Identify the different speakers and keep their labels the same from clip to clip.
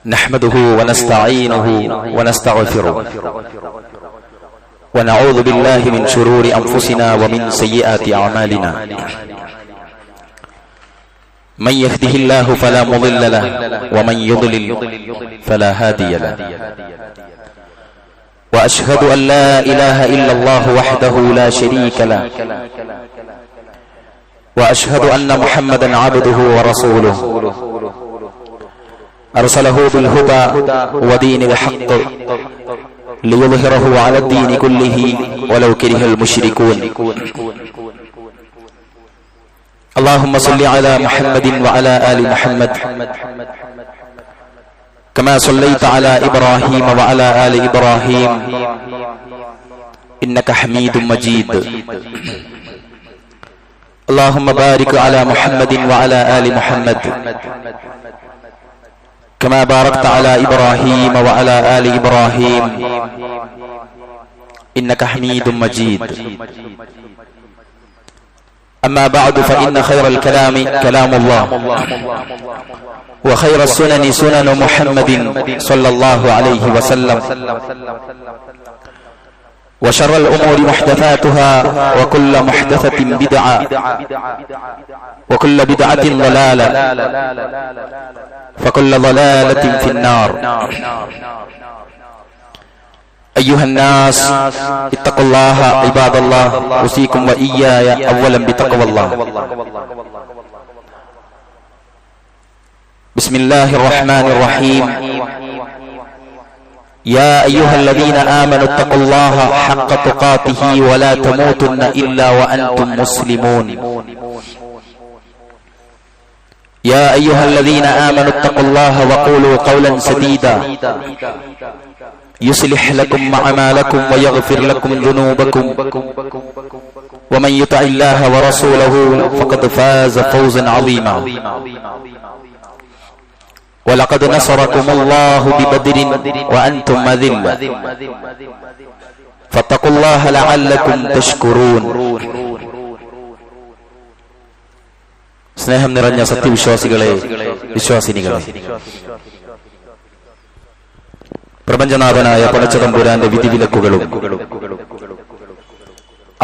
Speaker 1: نحمده ونستعينه ونستغفره ونعوذ بالله من شرور أنفسنا ومن سيئات أعمالنا من يهده الله فلا مضل له ومن يضلل فلا هادي له وأشهد أن لا إله إلا الله وحده لا شريك له وأشهد أن محمدا عبده ورسوله أرسله بالهدى ودين الحق ليظهره على الدين كله ولو كره المشركون اللهم صل على محمد وعلى آل محمد كما صليت على إبراهيم وعلى آل إبراهيم إنك حميد مجيد اللهم بارك على محمد وعلى آل محمد كما باركت على إبراهيم وعلى آل إبراهيم إنك حميد مجيد أما بعد فإن خير الكلام كلام الله وخير السنن سنن محمد صلى الله عليه وسلم وشر الأمور محدثاتها وكل محدثة بدعة وكل بدعة ضلالة فكل ضلالة في النار أيها الناس اتقوا الله عباد الله أوصيكم وإياي أولا بتقوى الله بسم الله الرحمن الرحيم يا أيها الذين آمنوا اتقوا الله حق تقاته ولا تموتن إلا وأنتم مسلمون يا أيها الذين آمنوا اتقوا الله وقولوا قولا سديدا يصلح لكم أعمالكم ويغفر لكم ذنوبكم ومن يطع الله ورسوله فقد فاز فوزا عظيما ولقد نصركم الله ببدر وأنتم أذلة فاتقوا الله لعلكم تشكرون സ്നേഹം നിറഞ്ഞ സത്യവിശ്വാസികളെ, വിശ്വാസിനികളെ, പ്രപഞ്ചനാഥനായ പടച്ചതമ്പുരാന്റെ വിധിവിലക്കുകളും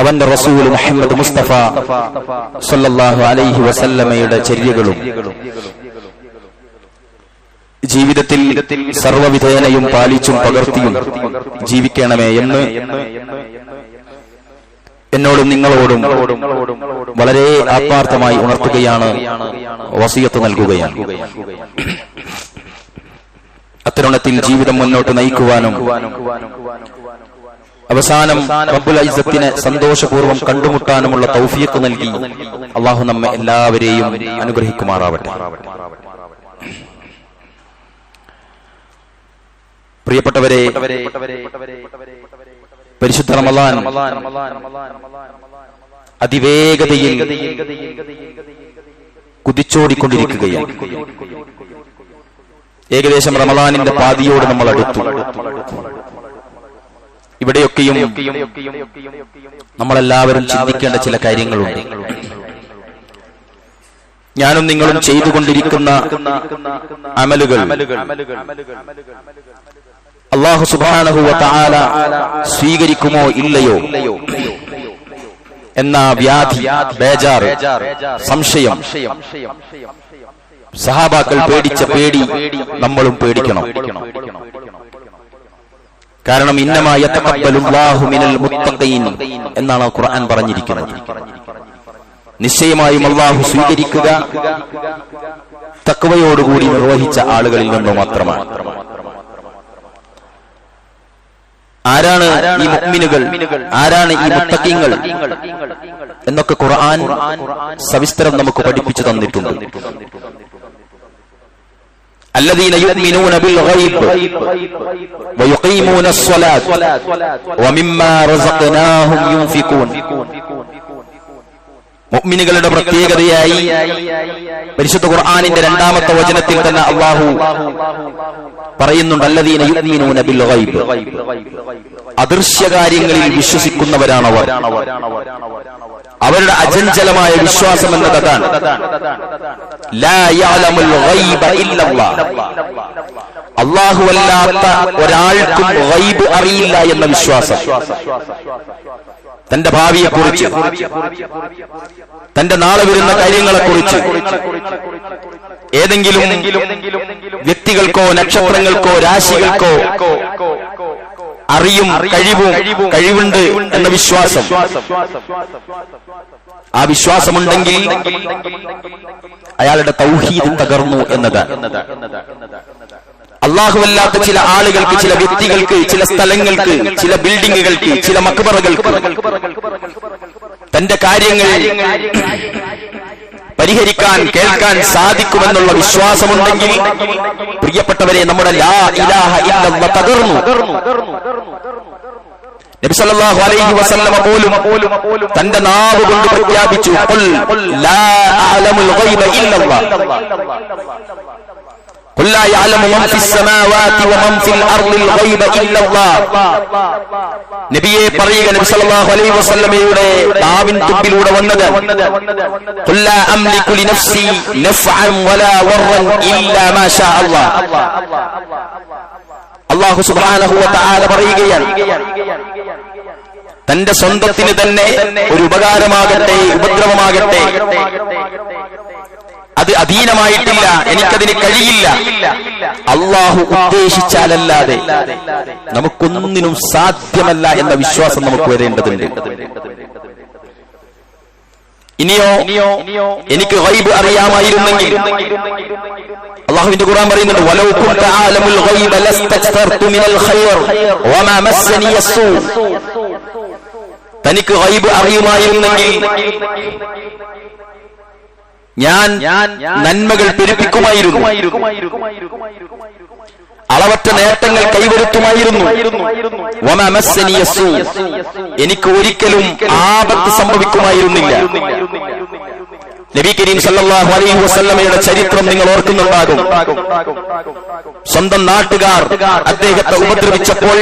Speaker 1: അവന്റെ റസൂൽ മുഹമ്മദ് മുസ്തഫ സല്ലല്ലാഹു അലൈഹി വസല്ലമയുടെ ചര്യകളും ജീവിതത്തിൽ സർവ്വവിധേനയും പാലിച്ചും പകർത്തിയും ജീവിക്കണമേ എന്ന് എന്നോടും നിങ്ങളോടും വളരെ ആത്മാർത്ഥമായി ഉണർത്തുകയാണ്, വസിയത്ത് നൽകുകയാണ്. അത്തരുണത്തിൽ ജീവിതം മുന്നോട്ട് നയിക്കുവാനും അവസാനം റബ്ബുൽ ഇസ്സത്തിനെ സന്തോഷപൂർവ്വം കണ്ടുമുട്ടാനുമുള്ള തൗഫീഖ് നൽകി അള്ളാഹു നമ്മെ എല്ലാവരെയും അനുഗ്രഹിക്കുമാറാവട്ടെ. പ്രിയപ്പെട്ടവരെ, പരിശുദ്ധ റമളാൻ അതിവേഗതയിൽ കുതിച്ചോടിക്കൊണ്ടിരിക്കുകയാണ്. ഏകദേശം റമളാനിന്റെ പാതിയോട് നമ്മൾ അടുത്തു. ഇവിടെയൊക്കെയും നമ്മളെല്ലാവരും ചിന്തിക്കേണ്ട ചില കാര്യങ്ങളുണ്ട്. ഞാനും നിങ്ങളും ചെയ്തുകൊണ്ടിരിക്കുന്ന അമലുകൾ അല്ലാഹു സുബ്ഹാനഹു വ തആല സ്വീകരിക്കുമോ ഇല്ലയോ എന്ന വ്യാധി, ബേജാറ്, സംശയം സഹാബാക്കൾ പേടിച്ച പേടി നമ്മളും പേടിക്കണം. കാരണം ഇന്നമാ യതഖബ്ബലുല്ലാഹു മിനൽ മുത്തഖീൻ എന്നാണ് ഖുർആൻ പറഞ്ഞിരിക്കുന്നത്. നിശ്ചയമായും അല്ലാഹു സ്വീകരിക്കുക തഖ്വയോടുകൂടി നിർവഹിച്ച ആളുകളിൽ നിന്ന് മാത്രമാണ്. ആരാണ് ഈ മുഅ്മിനുകൾ, ആരാണ് ഈ മുത്തഖീങ്ങൾ എന്നൊക്കെ ഖുർആൻ സവിസ്തരം നമുക്ക് പഠിപ്പിച്ചു തന്നിട്ടുണ്ട്. الذين يؤمنون بالغيب ويقيمون الصلاة ومما رزقناهم ينفقون. മുഅ്മിനുകളുടെ പ്രത്യേകതയായി പരിശുദ്ധ ഖുർആനിന്റെ രണ്ടാമത്തെ വചനത്തിൽ തന്നെ അല്ലാഹു പറയുന്നുണ്ട്, അല്ലദീന യുഅ്മിനൂന ബിൽ ഗൈബ്, അദൃശ്യകാര്യങ്ങളിൽ വിശ്വസിക്കുന്നവരാണവർ. അവരുടെ അചഞ്ചലമായ വിശ്വാസം എന്നത് അതാണ്. ലാ യഅലമുൽ ഗൈബ ഇല്ലല്ലാഹ്, അല്ലാഹുവല്ലാത്ത ഒരാൾക്കും ഗൈബ് അറിയില്ല എന്ന വിശ്വാസം. തന്റെ ഭാവിയെക്കുറിച്ച്, തന്റെ നാളെ വരുന്ന കാര്യങ്ങളെക്കുറിച്ച് ഏതെങ്കിലും വ്യക്തികൾക്കോ നക്ഷത്രങ്ങൾക്കോ രാശികൾക്കോ അറിയും കഴിവുണ്ട് എന്ന വിശ്വാസം. ആ വിശ്വാസമുണ്ടെങ്കിൽ അയാളുടെ തൗഹീദ് തകർന്നു എന്നതാണ്. അല്ലാഹുവല്ലാത്ത ചില ആളുകൾക്ക്, ചില വ്യക്തികൾക്ക്, ചില സ്ഥലങ്ങൾക്ക്, ചില ബിൽഡിങ്ങുകൾക്ക്, ചില മക്ബറകൾക്ക് തന്റെ കാര്യങ്ങൾ പരിഹരിക്കാൻ, കേൾക്കാൻ സാധിക്കുമെന്നുള്ള വിശ്വാസമുണ്ടെങ്കിൽ പ്രിയപ്പെട്ടവരെ, നമ്മുടെ ലാ ഇലാഹ ഇല്ലല്ലാഹ് തകർന്നു. നബി സല്ലല്ലാഹു അലൈഹി വസല്ലമ പോലും തന്റെ നാവ് കൊണ്ട് പ്രഖ്യാപിച്ചു, ഖുൽ ലാ അഅലമുൽ ഗൈബ ഇല്ലല്ലാഹ്, ഖുൽ ലാ യഅലമു മൻ ഫിസ് സമാവാതി വമൻ ഫിൽ അർദിൽ ഗൈബ ഇല്ലല്ലാഹ്. നബിയെ പറയുക, നബി സല്ലല്ലാഹു അലൈഹി വസല്ലമയുടെ നാവിൻ തുമ്പിലൂടെ വന്നത്, ഖുൽ ലാ അംലികു ലിനഫ്സി നഫ്അൻ വലാ വറൻ ഇല്ലാ മാ ഷാ അല്ലാഹ്. അല്ലാഹു സുബ്ഹാനഹു വ തആല പറയുകയാണ്, തന്റെ സ്വന്തത്തിന് തന്നെ ഒരു ഉപകാരമാകട്ടെ ഉപദ്രവമാകട്ടെ അത് അധീനമായിട്ടില്ല, എനിക്കതിന് കഴിയില്ല. അല്ലാഹു ഉദ്ദേശിച്ചാലല്ലാതെ നമുക്കൊന്നിനും സാധ്യമല്ല എന്ന വിശ്വാസം നമുക്ക് വരേണ്ടതുണ്ട്. ഇനിയോ എനിക്ക് ഗൈബ് അറിയാമായിരുന്നെങ്കിൽ, അല്ലാഹുവിന്റെ ഖുർആൻ പറയുന്നുണ്ട്, വലൗ കുൻത ആലമുൽ ഗൈബ ലസ്തക്തർതു മിനൽ ഖൈർ വമാ മസ്സനി യസ്സൂ. തനിക്ക് ഗൈബ് അറിയുമായിരുന്നെങ്കിൽ ഞാൻ നന്മകൾ പെരുപ്പിക്കുമായിരുന്നു, അളവറ്റ നേട്ടങ്ങൾ കൈവരുത്തുമായിരുന്നു. വമാ മസ്സനി യസ്സൂ, എനിക്ക് ഒരിക്കലും ആപത്ത് സംഭവിക്കുമായിരുന്നില്ല. നബി കരീം സല്ലല്ലാഹു അലൈഹി വസല്ലമയുടെ ചരിത്രം നിങ്ങൾ ഓർക്കുന്നുണ്ടാകും. സ്വന്തം നാട്ടുകാർ അദ്ദേഹത്തെ ഉപദ്രവിച്ചപ്പോൾ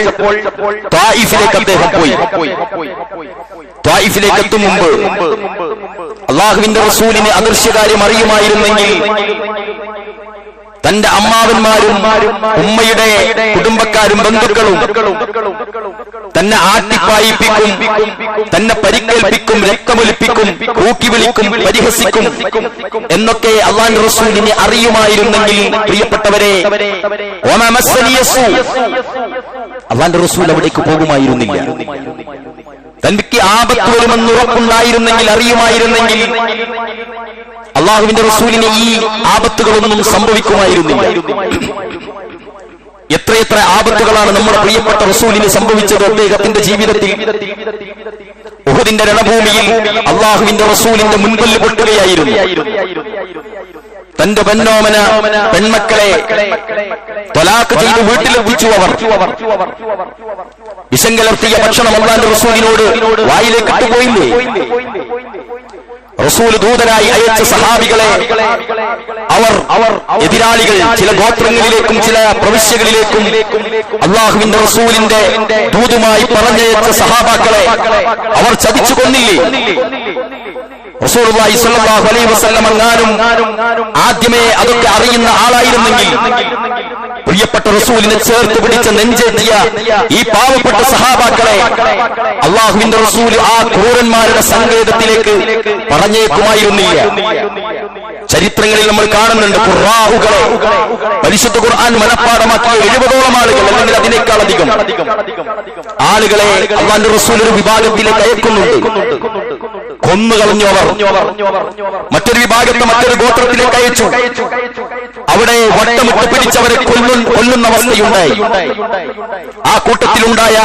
Speaker 1: ത്വായിഫിലേക്ക് അദ്ദേഹം പോയി. ത്വായിഫിലേക്ക് എത്തും മുമ്പ് അല്ലാഹുവിന്റെ റസൂലിന് അദൃശ്യകാര്യം അറിയുമായിരുന്നെങ്കിൽ തന്റെ അമ്മാവന്മാരും ഉമ്മയുടെ കുടുംബക്കാരും ബന്ധുക്കളും തന്നെ ആട്ടിപ്പായിപ്പിക്കും, തന്നെ പരിക്കേൽപ്പിക്കും, രക്തമൊലിപ്പിക്കും, കൂക്കി വിളിക്കും, പരിഹസിക്കും എന്നൊക്കെ അല്ലാഹുവിന്റെ റസൂലിന് അറിയുമായിരുന്നെങ്കിൽ പ്രിയപ്പെട്ടവരെ, അല്ലാഹുവിന്റെ റസൂൽ അവിടേക്ക് പോകുമായിരുന്നില്ല. തനിക്ക് ആപത്ത് വരുമെന്ന് ഉറപ്പുണ്ടായിരുന്നെങ്കിൽ, അറിയുമായിരുന്നെങ്കിൽ അല്ലാഹുവിന്റെ റസൂലിന് ഈ ആപത്തുകളൊന്നും സംഭവിക്കുമായിരുന്നില്ല. എത്രയെത്ര ആപത്തുകളാണ് നമ്മുടെ പ്രിയപ്പെട്ട റസൂലിന് സംഭവിച്ചത് അദ്ദേഹത്തിന്റെ ജീവിതത്തിൽ. ഉഹുദിന്റെ രണഭൂമിയിൽ അല്ലാഹുവിന്റെ റസൂലിന്റെ മുൻപല്ല് പൊട്ടുകയായിരുന്നു. തന്റെ പൊന്നോമന പെൺമക്കളെ ത്വലാഖ് ചെയ്ത് വീട്ടിലെത്തിച്ചു. അവർ വിഷം കലർത്തിയ ഭക്ഷണം അല്ലാഹുവിന്റെ റസൂലിനോട് വായിലേക്ക് ഇട്ടുപോയില്ലേ? റസൂൽ ദൂതനായി അയച്ച സഹാബികളെ അവർ എതിരാളികൾ ചില ഗോത്രങ്ങളിലേക്കും ചില പ്രവിശ്യകളിലേക്കും അല്ലാഹുവിന്റെ റസൂലിന്റെ ദൂതുമായി പറഞ്ഞയച്ച സഹാബാക്കളെ അവർ ചതിച്ചു കൊന്നില്ലേ? റസൂലുള്ളാഹി സ്വല്ലല്ലാഹു അലൈഹി വസല്ലം അങ്ങാനും ആദ്യമേ അതൊക്കെ അറിയുന്ന ആളായിരുന്നെങ്കിൽ പ്രിയപ്പെട്ട റസൂലിനെ ചേർത്ത് പിടിച്ച നെഞ്ചേറ്റിയ ഈ പാവപ്പെട്ട സഹാബാക്കളെ അല്ലാഹുവിന്റെ റസൂൽ ആ ക്രൂരന്മാരുടെ സങ്കേതത്തിലേക്ക് പറഞ്ഞേക്കുമായിരുന്നില്ല. ചരിത്രങ്ങളിൽ നമ്മൾ കാണുന്നുണ്ട്, ഖുർആഹുകളെ പരിശുദ്ധ ഖുർആൻ മനഃപ്പാഠമാക്കിയ 70ഓളം ആളുകൾ, അല്ലെങ്കിൽ അതിനേക്കാളധികം ആളുകളെ അല്ലാഹുവിന്റെ റസൂൽ ഒരു വിഭാഗത്തിലേക്ക് അയക്കുന്നുണ്ട്. കൊന്നുകളഞ്ഞു അവർ. മറ്റൊരു വിഭാഗത്തെ മറ്റൊരു ഗോത്രത്തിലേക്ക് അയച്ചു. അവിടെ വട്ടമിട്ട് പിടിച്ചവരെ കൊല്ലുന്ന അവസ്ഥയുണ്ടായി. ആ കൂട്ടത്തിലുണ്ടായ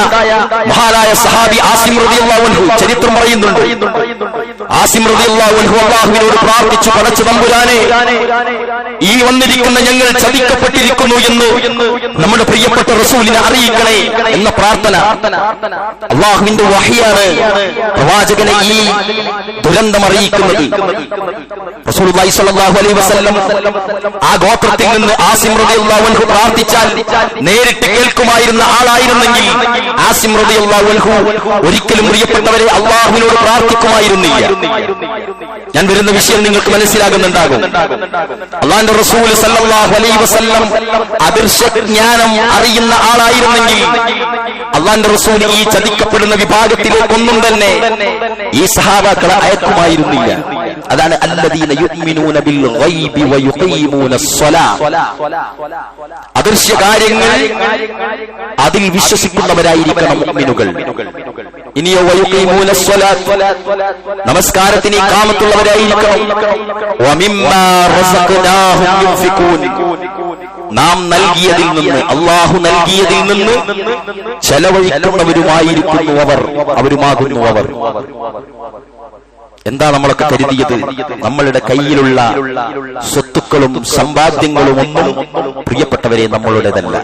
Speaker 1: മഹാനായ സഹാബി ആസിം റളിയല്ലാഹു അൻഹു ചരിത്രം പറയുന്നുണ്ട്. ആസിം റളിയല്ലാഹു അൻഹു അല്ലാഹുവിനോട് പ്രാർത്ഥിച്ചു, പടച്ച തമ്പുരാനെ, ഈ വന്നിരിക്കുന്ന ഞങ്ങൾ ചതിക്കപ്പെട്ടിരിക്കുന്നു എന്ന് നമ്മുടെ പ്രിയപ്പെട്ട റസൂലിനെ അറിയിക്കണേ എന്ന പ്രാർത്ഥന. അല്ലാഹുവിന്റെ വഹ്യാണ് പ്രവാചകനെ ഈ ദുരന്തം അറിയിക്കുന്നത്. റസൂലുള്ളാഹി സ്വല്ലല്ലാഹു അലൈഹി വസല്ലം ആ ഗോത്രത്തിൽ നിന്ന് ആസിം റളിയല്ലാഹു അൻഹു പ്രാർത്ഥിച്ചാൽ നേരിട്ട് കേൾക്കുമായിരുന്ന ആളായിരുന്നെങ്കിൽ ആസിം റളിയല്ലാഹു അൻഹു ഒരിക്കലും പ്രിയപ്പെട്ടവരെ അല്ലാഹുവിനോട് പ്രാർത്ഥിക്കുമായിരുന്നില്ല. ഞാൻ വരുന്ന വിഷയം നിങ്ങൾക്ക് മനസ്സിലാകുന്നുണ്ടാകും. അല്ലാഹുവിന്റെ റസൂൽ സല്ലല്ലാഹു അലൈഹി വസല്ലം അദൃശ്യജ്ഞാനം അറിയുന്ന ആളായിരുന്നെങ്കിൽ അല്ലാഹുവിന്റെ റസൂൽ ഈ ചതിക്കപ്പെടുന്ന വിഭാഗത്തിലേക്കൊന്നും തന്നെ ഈ സഹാബാക്കളെ അയക്കുമായിരുന്നില്ല. അതാണ് അല്ലദീന യുഅ്മിനൂന ബിൽ ഗൈബി വയുഖീമൂനസ് സ്വലാത്ത്. അദൃശ്യ കാര്യങ്ങൾ അതിൽ വിശ്വസിക്കുന്നവരായിരിക്കണം മുഅ്മിനുകൾ. ഇനിയോ വയുഖീമൂനസ് സ്വലാത്ത്, നമസ്കാരത്തിന് ഇഖാമത്തുള്ളവരായിരിക്കണം. വമിമ്മാ റസഖ്നാഹും യുൻഫിഖൂൻ, നാം നൽകിയതിൽ നിന്ന്, അല്ലാഹു നൽകിയതിൽ നിന്ന് ചെലവഴിക്കുന്നവരുമായിരിക്കുന്നു അവരുമാകുന്നു അവർ. എന്താ നമ്മളൊക്കെ കരുതിയത്? നമ്മളുടെ കയ്യിലുള്ള സ്വത്തുക്കളും സമ്പാദ്യങ്ങളും ഒന്നും പ്രിയപ്പെട്ടവരെ നമ്മളുടേതല്ല.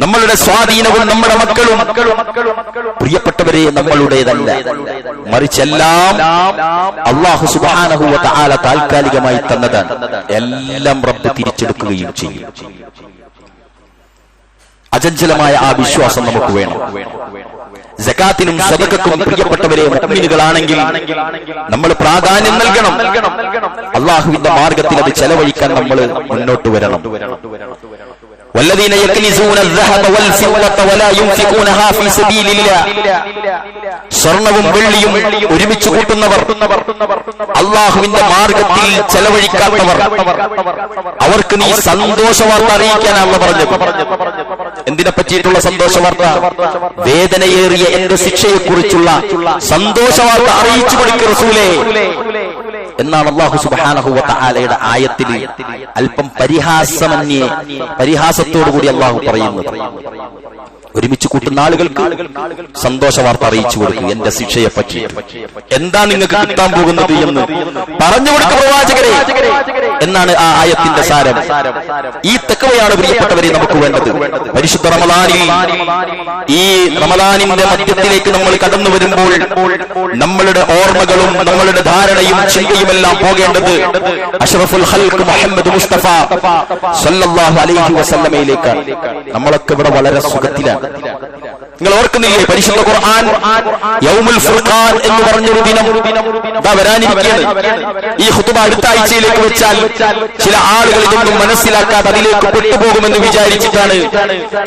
Speaker 1: നമ്മളുടെ സ്വാധീനവും നമ്മുടെ മക്കളും പ്രിയപ്പെട്ടവരെ നമ്മളുടേതല്ല. മറിച്ചെല്ലാം അല്ലാഹു സുബ്ഹാനഹു വ തആല താൽക്കാലികമായി തന്നതാണ്. എല്ലാം റബ്ബ് തിരിച്ചെടുക്കുകയും ചെയ്യും. അചഞ്ചലമായ ആ വിശ്വാസം നമുക്ക് വേണം. സകാത്തിനും സദഖക്കും പ്രിയപ്പെട്ടവരെ മുഅ്മിനുകളാണെങ്കിൽ നമ്മൾ പ്രാധാന്യം നൽകണം. അല്ലാഹുവിന്റെ മാർഗത്തിൽ അത് ചെലവഴിക്കാൻ നമ്മൾ മുന്നോട്ട് വരണം. والذين يكنزون الذهب والفضة ولا ينفقونها في سبيل الله, സ്വർണവും വെള്ളിയും ഒരുമിച്ച് കൂട്ടുന്നവർ, അല്ലാഹുവിന്റെ മാർഗത്തിൽ ചെലവഴിക്കാത്തവർ, അവർക്ക് നീ സന്തോഷവാർത്ത അറിയിക്കാനാണ് പറഞ്ഞത്. എന്തിനെ പറ്റിയിട്ടുള്ള സന്തോഷവാർത്ത? വേദനയേറിയ എന്റെ ശിക്ഷയെക്കുറിച്ചുള്ള സന്തോഷവാർത്ത അറിയിച്ചു കൊടുക്കുക റസൂലേ എന്നാണ് അല്ലാഹു സുബ്ഹാനഹു വ തആലയുടെ ആയത്തിൽ അല്പം പരിഹാസത്തോടുകൂടി അല്ലാഹു പറയുന്നത്. ഒരുമിച്ച് കൂട്ടുന്ന ആളുകൾക്ക് സന്തോഷവാർത്ത അറിയിച്ചു കൊടുക്കുക എന്റെ ശിക്ഷയെ പറ്റി. എന്താ നിങ്ങൾക്ക് കിട്ടാൻ പോകുന്നത് എന്ന് പറഞ്ഞു കൊടുക്കുക പ്രവാചകരെ എന്നാണ് ആ ആയത്തിന്റെ സാരം. ഈ തഖ്വയാണ് പ്രിയപ്പെട്ടവരെ നമുക്ക് വേണ്ടത്. പരിശുദ്ധ റമളാനിൽ, ഈ റമളാനിന്റെ മധ്യത്തിലേക്ക് നമ്മൾ കടന്നു വരുമ്പോൾ നമ്മളുടെ ഓർമ്മകളും നമ്മളുടെ ധാരണയും ചിന്തയുമെല്ലാം പോകേണ്ടത് അഷ്റഫുൽ ഖൽഖ് മുഹമ്മദ് മുസ്തഫ സല്ലല്ലാഹു അലൈഹി വസല്ലമയിലേക്കാണ്. നമ്മളൊക്കെ ഇവിടെ വളരെ സുഖത്തിലാണ്. നിങ്ങൾ ഓർക്കുന്നില്ലേ? പരിശുദ്ധ ഖുർആൻ യൗമുൽ ഫുർഖാൻ എന്ന് പറഞ്ഞൊരു ദിനം വരാനിരിക്കുകയാണ്. ഈ ഖുതുബ അടുത്ത ആഴ്ചയിലേക്ക് വെച്ചാൽ ചില ആളുകൾ ഇതൊന്നും മനസ്സിലാക്കാതെ അതിലേക്ക് പെട്ടുപോകുമെന്ന് വിചാരിച്ചിട്ടാണ്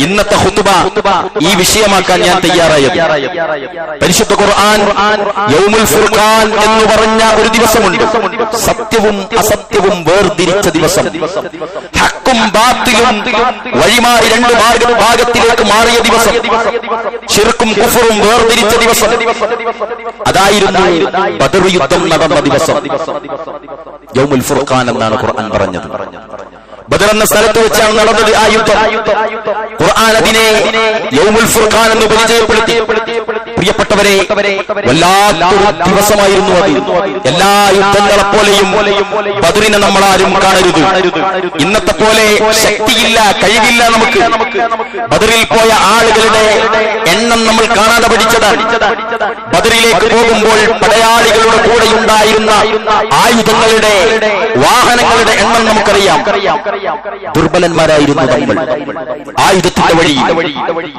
Speaker 1: ഇന്നത്തെ ഖുതുബ ഈ വിഷയമാക്കാൻ ഞാൻ തയ്യാറായത്. പരിശുദ്ധ ഖുർആൻ യൗമുൽ ഫുർഖാൻ എന്ന് പറഞ്ഞ ഒരു ദിവസമുണ്ട്. സത്യവും അസത്യവും വേർതിരിച്ച ദിവസം, ഹക്കും ബാത്തിലും വഴിമാറി രണ്ട് ഭാഗത്തിലേക്ക് മാറിയ ദിവസം, ശിർക്കും കുഫറും വേർതിരിച്ച ദിവസം, അതായിരുന്നു ബദർ യുദ്ധം നടന്ന ദിവസം. യൗമുൽ ഫുർഖാൻ എന്നാണ് ഖുർആൻ പറഞ്ഞത്. ബദർ എന്ന സ്ഥലത്ത് വെച്ചാണ് നടന്നത് ആ യുദ്ധം. ഖുർആൻ അതിനെ യൗമുൽ ഫുർഖാൻ എന്ന് പരിചയപ്പെടുത്തി. പ്രിയപ്പെട്ടവരെ, വല്ലാത്തൊരു ദിവസമായിരുന്നു അത്. എല്ലാ യുദ്ധങ്ങളെപ്പോലെയും ബദറിനെ നമ്മൾ ആരും കാണരുത്. ഇന്നത്തെ പോലെ ശക്തിയില്ല, കഴിവില്ല നമുക്ക്. ബദറിൽ പോയ ആളുകളുടെ എണ്ണം നമ്മൾ കാണാതെ പഠിച്ചതാണ്. ബദറിലേക്ക് പോകുമ്പോൾ പടയാളികളുടെ കൂടെ ഉണ്ടായിരുന്ന ആയുധങ്ങളുടെ, വാഹനങ്ങളുടെ എണ്ണം നമുക്കറിയാം. ദുർബലന്മാരായിരുന്നു നമ്മൾ. ആയുധത്തിന്റെ വഴിയിൽ,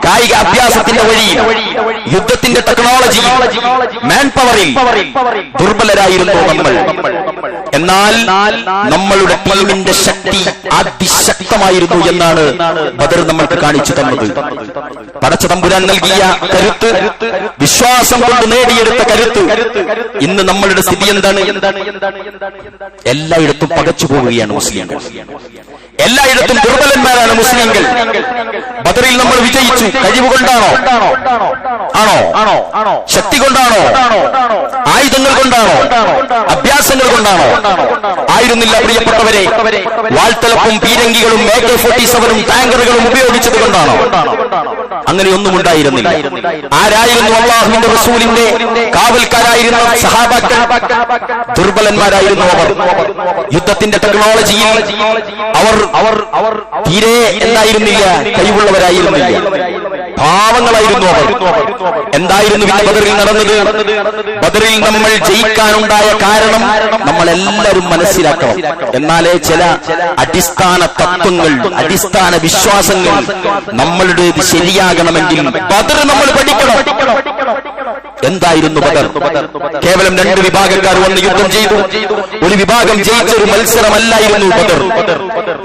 Speaker 1: കായിക അഭ്യാസത്തിന്റെ വഴിയിൽ, യുദ്ധത്തിന്റെ ടെക്നോളജിയിൽ, മാൻ പവറിൽ ദുർബലരായിരുന്നു നമ്മൾ. എന്നാൽ നമ്മളുടെ ടീമിന്റെ ശക്തി അതിശക്തമായിരുന്നു എന്നാണ് ബദർ നമ്മൾക്ക് കാണിച്ചു തന്നത്. പടച്ച തമ്പുരാൻ നൽകിയ കരുത്ത്, വിശ്വാസം കൊണ്ട് നേടിയെടുത്ത കരുത്ത്. ഇന്ന് നമ്മളുടെ സ്ഥിതി എന്താണ്? എല്ലായിടത്തും പകച്ചു പോവുകയാണ് മുസ്ലിംകൾ. എല്ലായിടത്തും ദുർബലന്മാരാണ് മുസ്ലിംകൾ. ബദറിൽ നമ്മൾ വിജയിച്ചു. കഴിവുകൊണ്ടാണോ? ആണോ? ശക്തി കൊണ്ടാണോ? ആയുധങ്ങൾ കൊണ്ടാണോ? അഭ്യാസങ്ങൾ കൊണ്ടാണോ? ആയിരുന്നില്ല പ്രിയപ്പെട്ടവരെ. വാൾത്തലപ്പും പീരങ്കികളും AK-47 ടാങ്കറുകളും ഉപയോഗിച്ചത് കൊണ്ടാണോ? അങ്ങനെയൊന്നും ഉണ്ടായിരുന്നില്ല. ആരായിരുന്നു അല്ലാഹുവിന്റെ റസൂലിന്റെ കാവൽക്കാരായിരുന്ന സഹാബാക്കൾ? ദുർബലന്മാരായിരുന്നു അവർ. യുദ്ധത്തിന്റെ ടെക്നോളജിയിൽ അവർ തീരെ എന്തായിരുന്നില്ല, കഴിവുള്ളവരായിരുന്നില്ല, പാവങ്ങളായിരുന്നു അവർ. എന്തായിരുന്നു പിന്നെ ബദറിൽ നടന്നത്? ബദറിൽ നമ്മൾ ജയിക്കാനുണ്ടായ കാരണം നമ്മളെല്ലാവരും മനസ്സിലാക്കണം. എന്നാലേ ചില അടിസ്ഥാന തത്വങ്ങൾ, അടിസ്ഥാന വിശ്വാസങ്ങൾ നമ്മളുടേത് ശരിയാകണമെങ്കിൽ ബദർ നമ്മൾ പഠിക്കണം. എന്തായിരുന്നു ബദർ? കേവലം 2 വിഭാഗക്കാർ വന്ന് യുദ്ധം ചെയ്തു. ഒരു വിഭാഗം ജയിച്ച ഒരു മത്സരമല്ലായിരുന്നു ബദർ.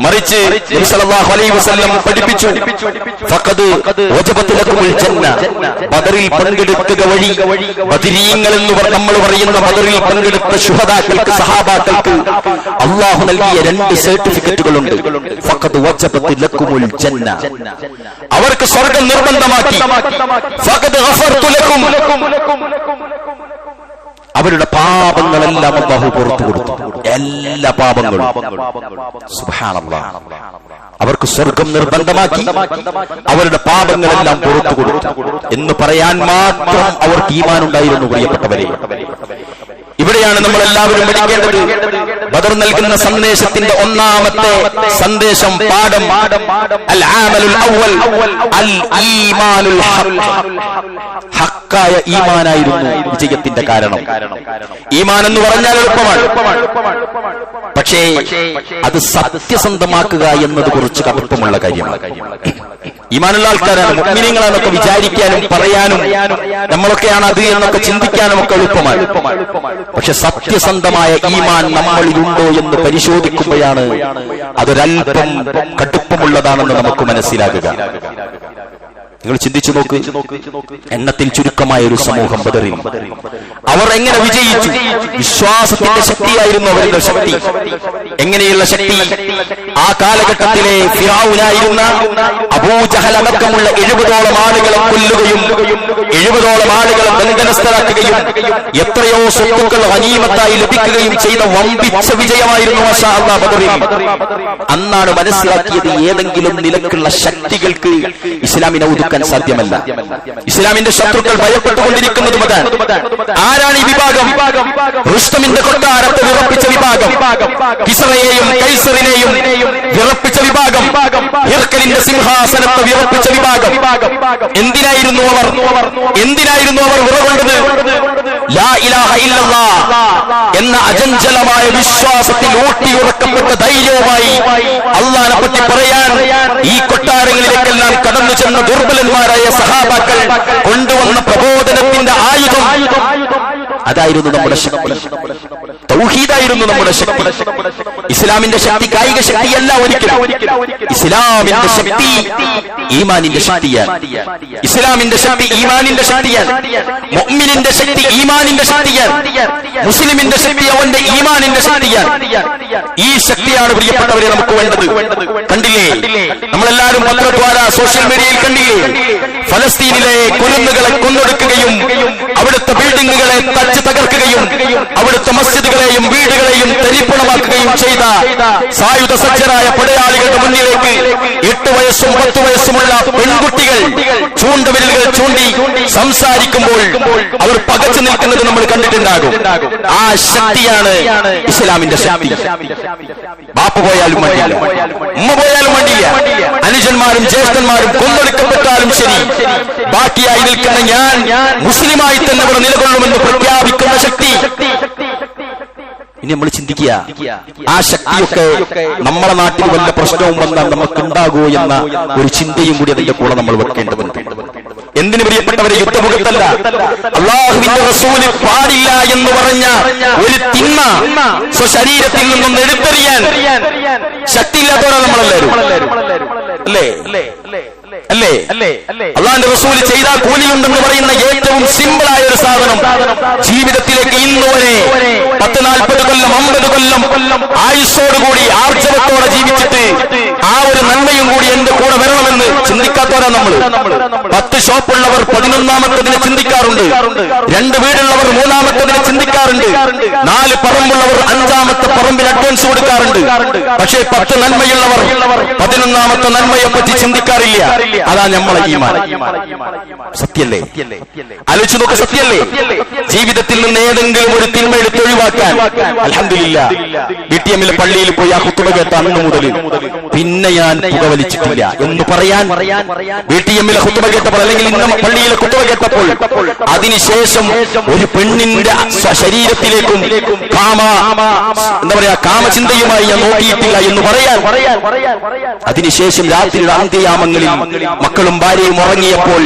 Speaker 1: മറിച്ച് നബി സല്ലല്ലാഹു അലൈഹി വസല്ലം പഠിപ്പിച്ചു, ഫഖദ് വജബത് ലക്കുമുൽ ജന്ന. ബദറിൽ പങ്കെടുക്കുക വഴി ബദരീങ്ങൾ എന്ന് നമ്മൾ പറയുന്ന ബദറിൽ പങ്കെടുത്ത ശുഹദാക്കൾക്ക്, സഹാബാക്കൾക്ക് അല്ലാഹു നൽകിയ 2 സർട്ടിഫിക്കറ്റുകളുണ്ട്. ഫഖദ് വജബത് ലക്കുമുൽ ജന്ന, അവർക്ക് സ്വർഗ്ഗം നിർബന്ധമാക്കി. ഫഖദ് ഗഫർതു ലക്കും, അവരുടെ പാപങ്ങളെല്ലാം അല്ലാഹു പുറത്തു കൊടുത്തു. എല്ലാ പാപങ്ങളും. സുബ്ഹാനല്ലാഹ്. അവർക്ക് സ്വർഗം നിർബന്ധമാക്കി, അവരുടെ പാപങ്ങളെല്ലാം പുറത്തു കൊടുത്തു എന്ന് പറയാൻ മാത്രം അവർക്ക് ഈമാൻ ഉണ്ടായിരുന്നു. പ്രിയപ്പെട്ടവരെ, ഇവിടെയാണ് നമ്മൾ എല്ലാവരും പഠിക്കേണ്ടത്. ബദർ നൽകുന്ന സന്ദേശത്തിന്റെ ഒന്നാമത്തെ സന്ദേശം, പാഠം, അൽ ആമലുൽ അവ്വൽ അൽ ഈമാനുൽ ഹഖ്. ഹക്കായ ഈമാനായിരുന്നു വിജയത്തിന്റെ കാരണം. ഈമാൻ എന്ന് പറഞ്ഞാൽ എളുപ്പമാണ്, പക്ഷേ അത് സത്യസന്ധമാക്കുക എന്നത് കുറച്ച് കടുപ്പമുള്ള കാര്യമാണ്. ഈമാനുള്ള ആൾക്കാരാണ്, മുഅ്മിനീങ്ങളാണെന്നൊക്കെ വിചാരിക്കാനും പറയാനും നമ്മളൊക്കെയാണ് അത് എന്നൊക്കെ ചിന്തിക്കാനും ഒക്കെ എളുപ്പമാണ്. പക്ഷെ സത്യസന്ധമായ ഈമാൻ നമ്മളിലുണ്ടോ എന്ന് പരിശോധിക്കുമ്പോഴാണ് അതൊരൽപ്പം കടുപ്പമുള്ളതാണെന്ന് നമുക്ക് മനസ്സിലാകുക. നിങ്ങൾ ചിന്തിച്ചു നോക്ക്, എണ്ണത്തിൽ ചുരുക്കമായ ഒരു സമൂഹം ബദറിൽ അവർ എങ്ങനെ വിജയിച്ചു? വിശ്വാസത്തിന്റെ ശക്തിയായിരുന്നു അവരുടെ ശക്തി. എങ്ങനെയുള്ള ശക്തി? ആ കാലഘട്ടത്തിലെ ഫിറഔനായിരുന്ന അബൂജഹൽ അടക്കമുള്ള 70ഓളം ആളുകളെ കൊല്ലുകയും 70ഓളം ആളുകളെ ബന്ധനസ്ഥരാക്കുകയും എത്രയോ സ്വത്തുക്കൾ ഗനീമത്തായി ലഭിക്കുകയും ചെയ്ത വമ്പിച്ച വിജയമായിരുന്നു മാഷാ അല്ലാഹ് ബദറിൽ. അന്നാണ് മനസ്സിലാക്കിയത്, ഏതെങ്കിലും നിലക്കുള്ള ശക്തികൾക്ക് ഇസ്ലാമിനെ ഒതുക്കാൻ സാധ്യമല്ല. ഇസ്ലാമിന്റെ ശത്രുക്കൾ ഭയപ്പെട്ടുകൊണ്ടിരിക്കുന്നതും അതാണ്. ആരാണ് ഈ വിഭാഗം? റുസ്തമിന്റെ കൊട്ടാരത്തെ വിറപ്പിച്ച വിഭാഗം, കിസ്റയെയും കൈസറിനെയും വിറപ്പിച്ച വിഭാഗം, ഹിർക്കലിന്റെ സിംഹാസനത്തെ വിറപ്പിച്ച വിഭാഗം. എന്തിനായിരുന്നു അവർ വിറകൊണ്ടത്? ലാ ഇലാഹ ഇല്ലല്ലാഹ് എന്ന അചഞ്ചലമായ വിശ്വാസത്തിൽ ഊട്ടിയുറക്കപ്പെട്ട ധൈര്യവുമായി അല്ലാഹനെ പറ്റി പറയാൻ ഈ കൊട്ടാരങ്ങളിലേക്കെല്ലാം കടന്നു ചെന്ന ദുർബലന്മാരായ സഹാബാക്കൾ കൊണ്ടുവന്ന പ്രബോധനത്തിന്റെ ആയുധം അതായിരുന്നു നമ്മുടെ ശക്തി. തൗഹീദായിരുന്നു നമ്മുടെ ശക്തി. ഇസ്ലാമിന്റെ ശക്തി കായിക ശക്തിയല്ല ഒരിക്കലും. ഇസ്ലാമിന്റെ ശക്തി ഈമാനിന്റെ ശക്തിയാണ്. ഇസ്ലാമിന്റെ ശക്തി ഈമാനിന്റെ ശക്തിയാണ്. മുഅ്മിനിന്റെ ശക്തി ഈമാനിന്റെ ശക്തിയാണ്. മുസ്ലിമിന്റെ ശക്തി അവന്റെ ഈമാനിന്റെ ശക്തിയാണ്. ഈ ശക്തിയാണ് പ്രിയപ്പെട്ടവരെ നമുക്ക് വേണ്ടത്. കണ്ടില്ലേ, നമ്മളെല്ലാവരും പത്രദ്വാര സോഷ്യൽ മീഡിയയിൽ കണ്ടില്ലേ, ഫലസ്തീനിലെ കുരുന്നുകളെ കൊന്നൊടുക്കുകയും അവിടുത്തെ ബിൽഡിങ്ങുകളെ തകർക്കുകയും അവിടുത്തെ മസ്ജിദുകളെയും വീടുകളെയും തരിപ്പണമാക്കുകയും ചെയ്ത സായുധ സജ്ജരായ പടയാളികളുടെ മുന്നിലേക്ക് 8 വയസ്സും 10 വയസ്സുമുള്ള പെൺകുട്ടികൾ ചൂണ്ടുവിരലുകൾ ചൂണ്ടി സംസാരിക്കുമ്പോൾ അവർ പകച്ചു നിൽക്കുന്നത് നമ്മൾ കണ്ടിട്ടുണ്ടാകും. ആ ശക്തിയാണ് ഇസ്ലാമിന്റെ ശക്തി. ബാപ്പ പോയാലും വേണ്ടില്ല, ഉമ്മ പോയാലും വേണ്ടില്ല, അനുജന്മാരും ജ്യേഷ്ഠന്മാരും കൊന്നൊടുക്കപ്പെട്ടാലും ശരി, ബാക്കിയായി നിൽക്കുന്ന ഞാൻ മുസ്ലിമായി തന്നെ ഇവിടെ നിലകൊള്ളുമെന്ന് പ്രഖ്യാപിക്കുന്ന ശക്തി. ഇനി നമ്മൾ ചിന്തിക്കുക, ആ ശക്തിയൊക്കെ നമ്മുടെ നാട്ടിൽ വല്ല പ്രശ്നവും വന്നാൽ നമുക്കുണ്ടാകുമോ എന്ന ഒരു ചിന്തയും കൂടി അതിന്റെ കൂടെ നമ്മൾ വെക്കേണ്ടതുണ്ട്. എന്തിനു പ്രിയപ്പെട്ടവരെ? യുദ്ധമുഖത്തല്ല, അല്ലാഹുവിന്റെ റസൂല് പാടില്ല എന്ന് പറഞ്ഞ ഒരു തിന്മ സ്വശരീരത്തിൽ നിന്നും എടുത്തെറിയാൻ ശക്തിയില്ലാത്തവരാണ് നമ്മളെല്ലാവരും. അല്ലേ? അല്ലാഹുവിന്റെ റസൂല് ചെയ്താൽ കൂലിയുണ്ടെന്ന് പറയുന്ന ഏറ്റവും സിമ്പിളായ ഒരു സാധനം ജീവിതത്തിലേക്ക് ഇന്നുവരെ 10-40 കൊല്ലം 50 കൊല്ലം ആയുസ്സോടുകൂടി ആർജവത്തോടെ ജീവിച്ചിട്ട് ആ ഒരു നന്മയും കൂടി എന്റെ കൂടെ വരണമെന്ന് ചിന്തിക്കാത്തവരാ നമ്മൾ. 10 ഷോപ്പുള്ളവർ 11ാമത്തതിനെ ചിന്തിക്കാറുണ്ട്, 2 വീടുള്ളവർ 3ാമത്തതിനെ ചിന്തിക്കാറുണ്ട്, 4 പറമ്പുള്ളവർ 5ാമത്തെ പറമ്പിൽ അഡ്വാൻസ് കൊടുക്കാറുണ്ട്. പക്ഷേ 10 നന്മയുള്ളവർ 11ാമത്തെ നന്മയെ പറ്റി ചിന്തിക്കാറില്ല. അതാ നമ്മളെ ഈമാൻ. സത്യല്ലേ? ആലോചിച്ചു നോക്ക്, സത്യല്ലേ? ജീവിതത്തിൽ നിന്ന് ഏതെങ്കിലും ഒരു തിന്മ എടുത്തൊഴിവാക്കാൻ അൽഹംദുലില്ലാഹ് BTM-ലെ പള്ളിയിൽ പോയി ആ ഖുതുബ കേട്ട അന്ന് മുതൽ പിന്നെ ഞാൻ പുകവലിച്ചിട്ടില്ല എന്ന് പറയാൻ BTM-ലെ ഖുതുബ കേട്ടപ്പോൾ അല്ലെങ്കിൽ ഇന്ന പള്ളിയിലെ ഖുതുബ കേട്ടപ്പോൾ അതിനുശേഷം ഒരു പെണ്ണിന്റെ ശരീരത്തിലേക്കും കാമചിന്തയുമായി ഞാൻ നോക്കിയിട്ടില്ല എന്ന് പറയാൻ, അതിനുശേഷം രാത്രിയുടെ അന്ത്യയാമങ്ങളിൽ മക്കളും ഭാര്യയും ഉറങ്ങിയപ്പോൾ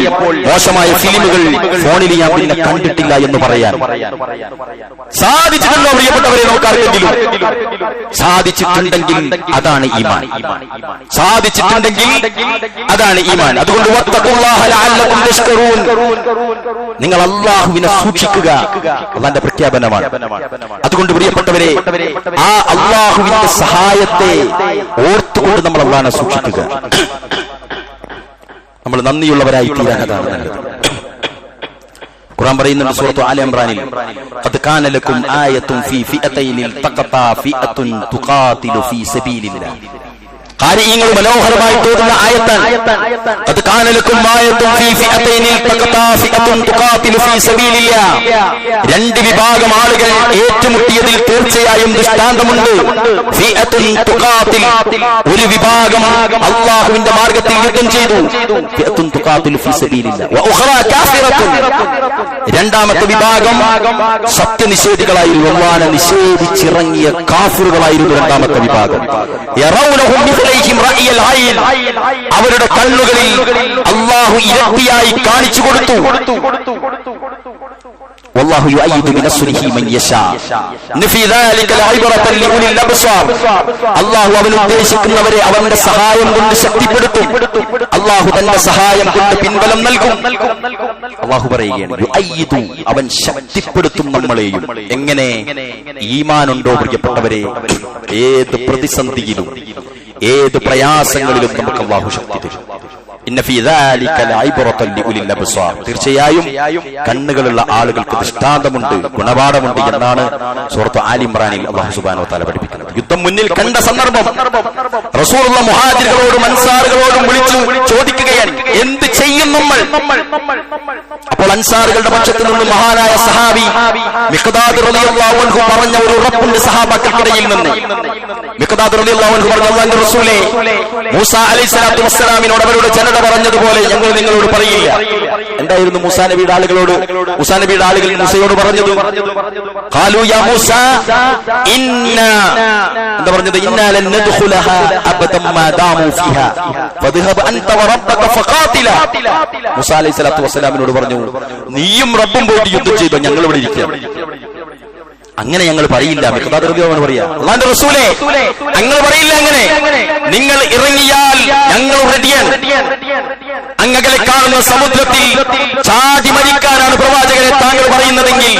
Speaker 1: മോശമായ ഫിലിമുകൾ ഫോണിൽ ഞാൻ പിന്നെ കണ്ടിട്ടില്ല എന്ന് പറയാൻ സാധിച്ചിട്ടുണ്ടോ പ്രിയപ്പെട്ടവരെ? നോക്കാറില്ലെങ്കിലും സാധിച്ചിട്ടുണ്ടെങ്കിൽ അതാണ് ഈമാൻ. സാധിച്ചിട്ടുണ്ടെങ്കിൽ അതാണ് ഈമാൻ. അതുകൊണ്ട് നിങ്ങൾ അല്ലാഹുവിനെ സൂക്ഷിക്കുക, അല്ലാഹുവിന്റെ പ്രഖ്യാപനമാണ്. അതുകൊണ്ട് പ്രിയപ്പെട്ടവരെ, ആ അല്ലാഹുവിന്റെ സഹായത്തെ ഓർത്തുകൊണ്ട് നമ്മൾ അല്ലാഹുവിനെ സൂക്ഷിക്കുക. നമ്മൾ നന്ദിയുള്ളവരായി തീരാൻ അതാണ് നല്ലത്. ഖുർആൻ പറയുന്നുണ്ട് സൂറത്ത് ആല ഇംറാനിൽ, ഖദ് കാന ലക്കും ആയത്തുൻ ഫീ ഫിഅതൈനി ഇൽതഖതാ ഫിഅത്തുൻ തുഖാതിലു ഫീ സബീലില്ലാഹ്. കാര്യങ്ങൾ മനോഹരമായി തോന്നുന്ന ആയത്താണ്. ഖദ് കാന ലക്കും ആയത്തുൻ ഫീ ഫിഅതൈനി ഇൽതഖതാ ഫിഅത്തുൻ തുഖാതിലു ഫീ സബീലില്ലാഹ്. രണ്ട് വിഭാഗം ആളുകൾ ഏറ്റുമുട്ടിയതിൽ തീർച്ചയായും ദൃഷ്ടാന്തമുണ്ട്. ഫിഅത്തുൻ തുഖാതിൽ, ഒരു വിഭാഗം അല്ലാഹുവിന്റെ മാർഗ്ഗത്തിൽ യുദ്ധം ചെയ്തു. ഫിഅത്തുൻ തുഖാതിലു ഫീ സബീലില്ലാഹ് വ ഉഖറാ കാഫിറത്തുൻ, രണ്ടാമത്തെ വിഭാഗം സത്യനിഷേധികളായിരുന്നു, അല്ലാഹുവിനെ നിഷേധിച്ചിറങ്ങിയ കാഫിറുകളായിരുന്നു രണ്ടാമത്തെ വിഭാഗം. യറൗനഹും മിസ്ലൈഹിം റഅയൽ ഐൻ, അവരുടെ കണ്ണുകളിൽ അല്ലാഹു ഇരട്ടിയായി കാണിച്ചു കൊടുത്തു. വല്ലാഹു യുഅയ്യിദു ബിനസ്രിഹി മൻ യശാ ഫീ ദാലിക ലഇബ്റതൻ ലിഉലിൽ അബ്സാർ. അല്ലാഹു അവൻ ഉദ്ദേശിക്കുന്നവരെ അവന്റെ സഹായം കൊണ്ട് ശക്തിപ്പെടുത്തും. അല്ലാഹു തന്റെ സഹായം കൊണ്ട് പിൻബലം നൽകും. അല്ലാഹു പറയുകയാണ്, യുഅയ്യിദു, അവൻ ശക്തിപ്പെടുത്തും നമ്മളെയും. എങ്ങനെ? ഈമാനുണ്ടോ പ്രിയപ്പെട്ടവരെ? ഏത് പ്രതിസന്ധിയിലും ഏത് പ്രയാസങ്ങളിലും നമുക്ക് അല്ലാഹു ശക്തി തരും. ഇന്ന ഫീ ദാലിക ലഇബ്റതൻ ലിഉലിൽ അബ്സാർ, തീർച്ചയായും കണ്ണുകളുള്ള ആളുകൾക്ക് ദൃഷ്ടാന്തമുണ്ട്, ഗുണപാഠമുണ്ട് എന്നാണ് സൂറത്ത് ആല ഇംറാനിൽ അല്ലാഹു സുബ്ഹാനഹു വ തആല പഠിപ്പിക്കുന്നത്. യുദ്ധം മുന്നിൽ കണ്ട സന്ദർഭം റസൂലുള്ള മുഹാജിറുകളോടും അൻസാറുകളോടും വിളിച്ചു ചോദിക്കുകയാണ്, എന്ത് ചെയ്യും നമ്മൾ? അപ്പോൾ അൻസാറുകളുടെ പക്ഷത്തു നിന്ന് മഹാനായ സഹാബി മിഖ്ദാദ് റളിയല്ലാഹു അൻഹു പറഞ്ഞ ഒരു ഉറപ്പുണ്ട് സഹാബാക്കൾക്കിടയിൽ നിന്ന്. മിഖ്ദാദ് റളിയല്ലാഹു അൻഹു പറഞ്ഞു, അല്ലാഹുവിന്റെ റസൂലേ, മൂസ അലൈഹിസ്സലാത്തു വസ്സലാമിനോട് അവരുടെ ജനത പറഞ്ഞതുപോലെ ഞങ്ങൾ നിങ്ങളോട് പറയില്ല. എന്തായിരുന്നു മൂസാ നബിയുടെ ആളുകൾ മൂസയോട് പറഞ്ഞത്? ഖാലൂ യാ മൂസ ഇന്നാ, എന്താ പറഞ്ഞത്? ഇന്നാ ലൻ നദ്ഖുലഹാ അബദൻ മാ ദാമു ഫീഹാ ഫദ്ഹബ് അൻത വറബ്ബക ഫഖാതില. മൂസ അലൈഹിസ്സലാത്തു വസ്സലാമിനോട് പറഞ്ഞു, നീയും റബ്ബും പോയിട്ട് യുദ്ധം ചെയ്തോ, ഞങ്ങൾ ഇവിടെ ഇരിക്കാം. അങ്ങനെ ഞങ്ങൾ പറയില്ല. മിഖ്ദാദ് റളിയല്ലാഹു പറയാ, അല്ലാഹുവിന്റെ റസൂലേ, ഞങ്ങൾ പറയില്ല അങ്ങനെ. നിങ്ങൾ ഇറങ്ങിയാൽ ഞങ്ങൾ റെഡിയാണ്. അങ്ങകലെ കാണുന്ന സമുദ്രത്തിൽ ചാടി മരിക്കാനാണ് പ്രവാചകരെ താങ്കൾ പറയുന്നതെങ്കിൽ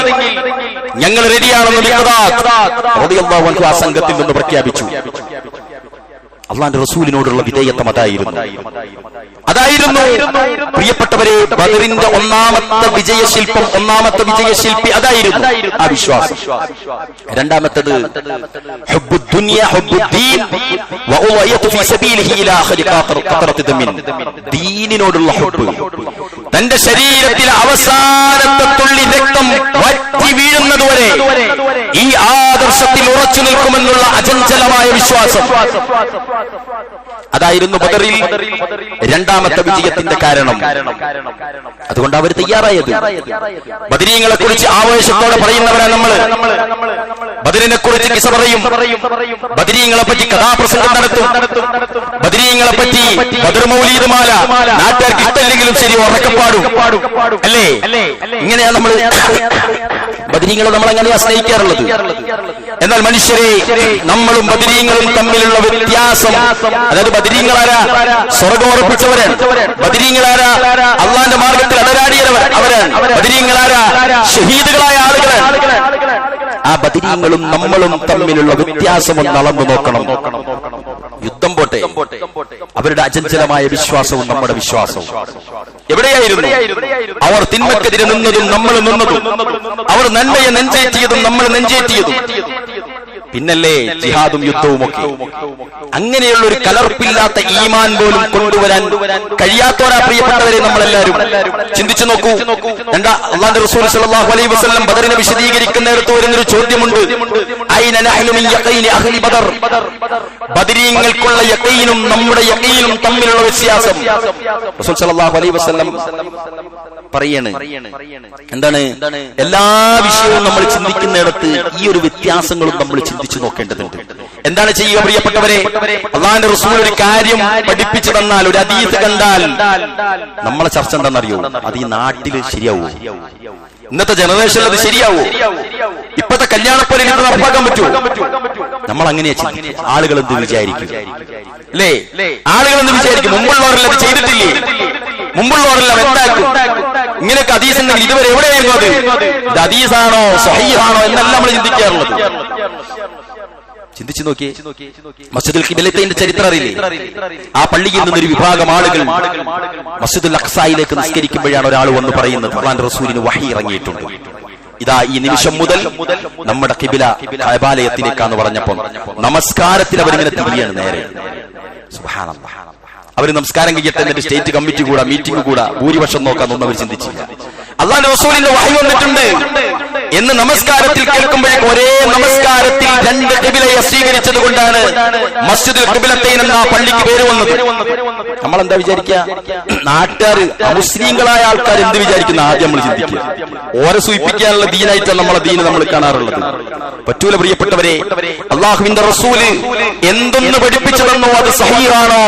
Speaker 1: ഞങ്ങൾ റെഡിയാണെന്ന് മിഖ്ദാദ് റളിയല്ലാഹു അൻഹു ആ സംഘത്തിൽ നിന്ന് പ്രഖ്യാപിച്ചു. അല്ലാഹുവിന്റെ റസൂലിനോടുള്ള വിധേയത്വം അതായിരുന്നു. പ്രിയപ്പെട്ടവരെ, ബദറിന്റെ ഒന്നാമത്തെ വിജയശില്പി അതായിരുന്നു, ആ വിശ്വാസം. രണ്ടാമത്തേത് ഹുബ്ബുദ്ദുനിയ ഹുബ്ബുദ്ദീൻ വഉളയതു ഫീ സബീലിഹി ഇലാ ആഖിരി ഖത്റത്തി ദമിൻ, ദീനിനോടുള്ള ഹുബ്ബ്. തന്റെ ശരീരത്തിലെ അവസാനത്തെ തുള്ളി രക്തം വറ്റി വീഴുന്നതുവരെ ഈ ആദർശത്തിൽ ഉറച്ചു നിൽക്കുമെന്നുള്ള അചഞ്ചലമായ വിശ്വാസം അതായിരുന്നു ബദറിൽ രണ്ടാമത്തെ വിജയത്തിന്റെ കാരണം. അതുകൊണ്ട് അവർ തയ്യാറായത്. ബദരീങ്ങളെ കുറിച്ച് ആവേശത്തോടെ പറയുന്നവരാണ് നമ്മൾ. ബദറിനെ കുറിച്ച് കിസ പറയും, ബദരീങ്ങളെ പറ്റി കഥാപ്രസംഗം നടത്തും, ബദരീങ്ങളെ പറ്റി ബദർ മൗലീദ് മാല നാട്ടുകാർക്ക് ഇഷ്ടമില്ലെങ്കിലും ശരി ഉറക്കപ്പാടും, അല്ലേ? ഇങ്ങനെയാണ് നമ്മൾ ബദരീങ്ങളെ നമ്മൾ അങ്ങനെയാ സ്നേഹിക്കാറുള്ളത്. എന്നാൽ മനുഷ്യരെ, നമ്മളും ബദരീങ്ങളും തമ്മിലുള്ള വ്യത്യാസം, അതായത് ബദരീങ്ങളാരാ? സ്വർഗ്ഗം ഉറപ്പിച്ചവരാണ്. ബദരീങ്ങളാരാ? അള്ളാന്റെ മാർഗത്തിൽ അടരാടിയവർ അവരാണ്. ബദരീങ്ങളാരാ? ഷഹീദുകളായ ആളുകളാണ്. ആ ബദരീങ്ങളും നമ്മളും തമ്മിലുള്ള വ്യത്യാസം ഒന്ന് അളന്നു നോക്കണം. യുദ്ധം പോട്ടെ, അവരുടെ അചഞ്ചലമായ വിശ്വാസവും നമ്മുടെ വിശ്വാസവും എവിടെയായിരുന്നു? അവർ തിന്മക്കെതിരെ നിന്നതും നമ്മൾ നിന്നതും, അവർ നന്മയെ നെഞ്ചേറ്റിയതും നമ്മൾ നെഞ്ചേറ്റിയതും. പിന്നല്ലേ ജിഹാദും യുദ്ധവും ഒക്കെ. അങ്ങനെയുള്ള ഒരു കലർപ്പില്ലാത്ത ഈമാൻ പോലും കൊണ്ടുവരാൻ കഴിയാത്തവരാ പ്രിയപ്പെട്ടവരെ നമ്മളെല്ലാവരും. ചിന്തിച്ചു നോക്കൂ. അല്ലാഹുവിന്റെ റസൂൽ സ്വല്ലല്ലാഹു അലൈഹി വസല്ലം ബദറിനെ വിശദീകരിക്കുന്നിടത്ത് വരുന്നൊരു ചോദ്യമുണ്ട്. ഐന നഹ്നു മിൻ യഖീനി അഹ്ലി ബദർ. ബദരീങ്ങൾക്കുള്ള യഖീനും നമ്മുടെ യഖീനും തമ്മിലുള്ള വ്യത്യാസം റസൂൽ സ്വല്ലല്ലാഹു അലൈഹി വസല്ലം പറയാണ്. എന്താണ്? എല്ലാ വിഷയവും നമ്മൾ ചിന്തിക്കുന്നിടത്ത് ഈ ഒരു വ്യത്യാസങ്ങളും നമ്മൾ ചിന്തിച്ചു നോക്കേണ്ടതുണ്ട്. എന്താണ് ചെയ്യുക പ്രിയപ്പെട്ടവരെ? അല്ലാഹുവിന്റെ റസൂൽ ഒരു കാര്യം പഠിപ്പിച്ചു തന്നാൽ, ഒരു ഹദീസ് കണ്ടാൽ നമ്മളെ ചർച്ച എന്താണെന്നറിയോ? അത് ഈ നാട്ടിൽ ശരിയാവൂ? ഇന്നത്തെ ജനറേഷനിൽ അത് ശരിയാവൂ? ഇപ്പത്തെ കല്യാണപ്പോലെ ഇത് നടപ്പാക്കാൻ പറ്റുമോ? നമ്മൾ അങ്ങനെയാ ചിന്തിക്കും. ആളുകൾ എന്ത് വിചാരിക്കും അല്ലേ? ആളുകൾ എന്ത് വിചാരിക്കും? മുമ്പുള്ളവരെല്ലാം അത് ചെയ്തിട്ടില്ലേ? മുമ്പുള്ളവരെല്ലാം എന്താക്കും? ഇങ്ങനെയൊക്കെ ഹദീസ് ഉണ്ടെങ്കിൽ ഇതുവരെ എവിടെയായിരുന്നു അത്? ഇത് ഹദീസാണോ സ്വഹീഹാണോ എന്നല്ല നമ്മൾ ചിന്തിക്കാറുള്ളത്. ചിന്തിച്ചു നോക്കിയേ. മസ്ജിദുൽ ഖിബലത്തിന്റെ ചരിത്രം അറിയില്ലേ? ആ പള്ളിയിൽ നിന്നൊരു വിഭാഗം ആളുകൾ മസ്ജിദുൽ അഖ്സായിലേക്ക് നിസ്കരിക്കുമ്പോഴാണ് ഒരാൾ വന്ന് പറയുന്നത്, അല്ലാഹുവിന്റെ റസൂലിന് വഹി ഇറങ്ങിയിട്ടുണ്ട്, ഇതാ ഈ നിമിഷം മുതൽ നമ്മുടെ ഖിബല കഅബാലയത്തിലേക്കാന്ന് പറഞ്ഞപ്പോൾ നമസ്കാരത്തിൽ അവരിങ്ങനെ തിരിയാണ് നേരെ. സുബ്ഹാനല്ലാഹ്. അവർ നമസ്കാരം കഴിയട്ടെ, എന്നിട്ട് സ്റ്റേറ്റ് കമ്മിറ്റി കൂടാ, മീറ്റിംഗ് കൂടാ, ഭൂരിപക്ഷം നോക്കാന്നൊന്നും അവർ ചിന്തിച്ചില്ല. അല്ലാഹുവിന്റെ റസൂലിന്റെ വഹി വന്നിട്ടുണ്ട് എന്ന് നമസ്കാരത്തിൽ കേൾക്കുമ്പോഴേക്കും ഒരേ നമസ്കാരത്തിൽ രണ്ട് ഖിബലയെ സ്വീകരിച്ചത് കൊണ്ടാണ് മസ്ജിദുൽ ഖിബലത്തൈൻ എന്ന പള്ളിക്ക് പേര് വന്നത്. നമ്മൾ എന്താ വിചാരിക്കുക? നാട്ടുകാർ, മുസ്ലിങ്ങളായ ആൾക്കാർ എന്ത് വിചാരിക്കുന്ന ആദ്യം നമ്മൾ ചിന്തിക്കുക. ഓരെ സൂചിപ്പിക്കാനുള്ള ദീനായിട്ടാണ് നമ്മളെ ദീന് നമ്മൾ കാണാറുള്ളത്. പറ്റൂല പ്രിയപ്പെട്ടവരെ. അല്ലാഹുവിന്റെ റസൂല് എന്തൊന്ന് പഠിപ്പിച്ചു തന്നോ അത് സഹീഹാണോ,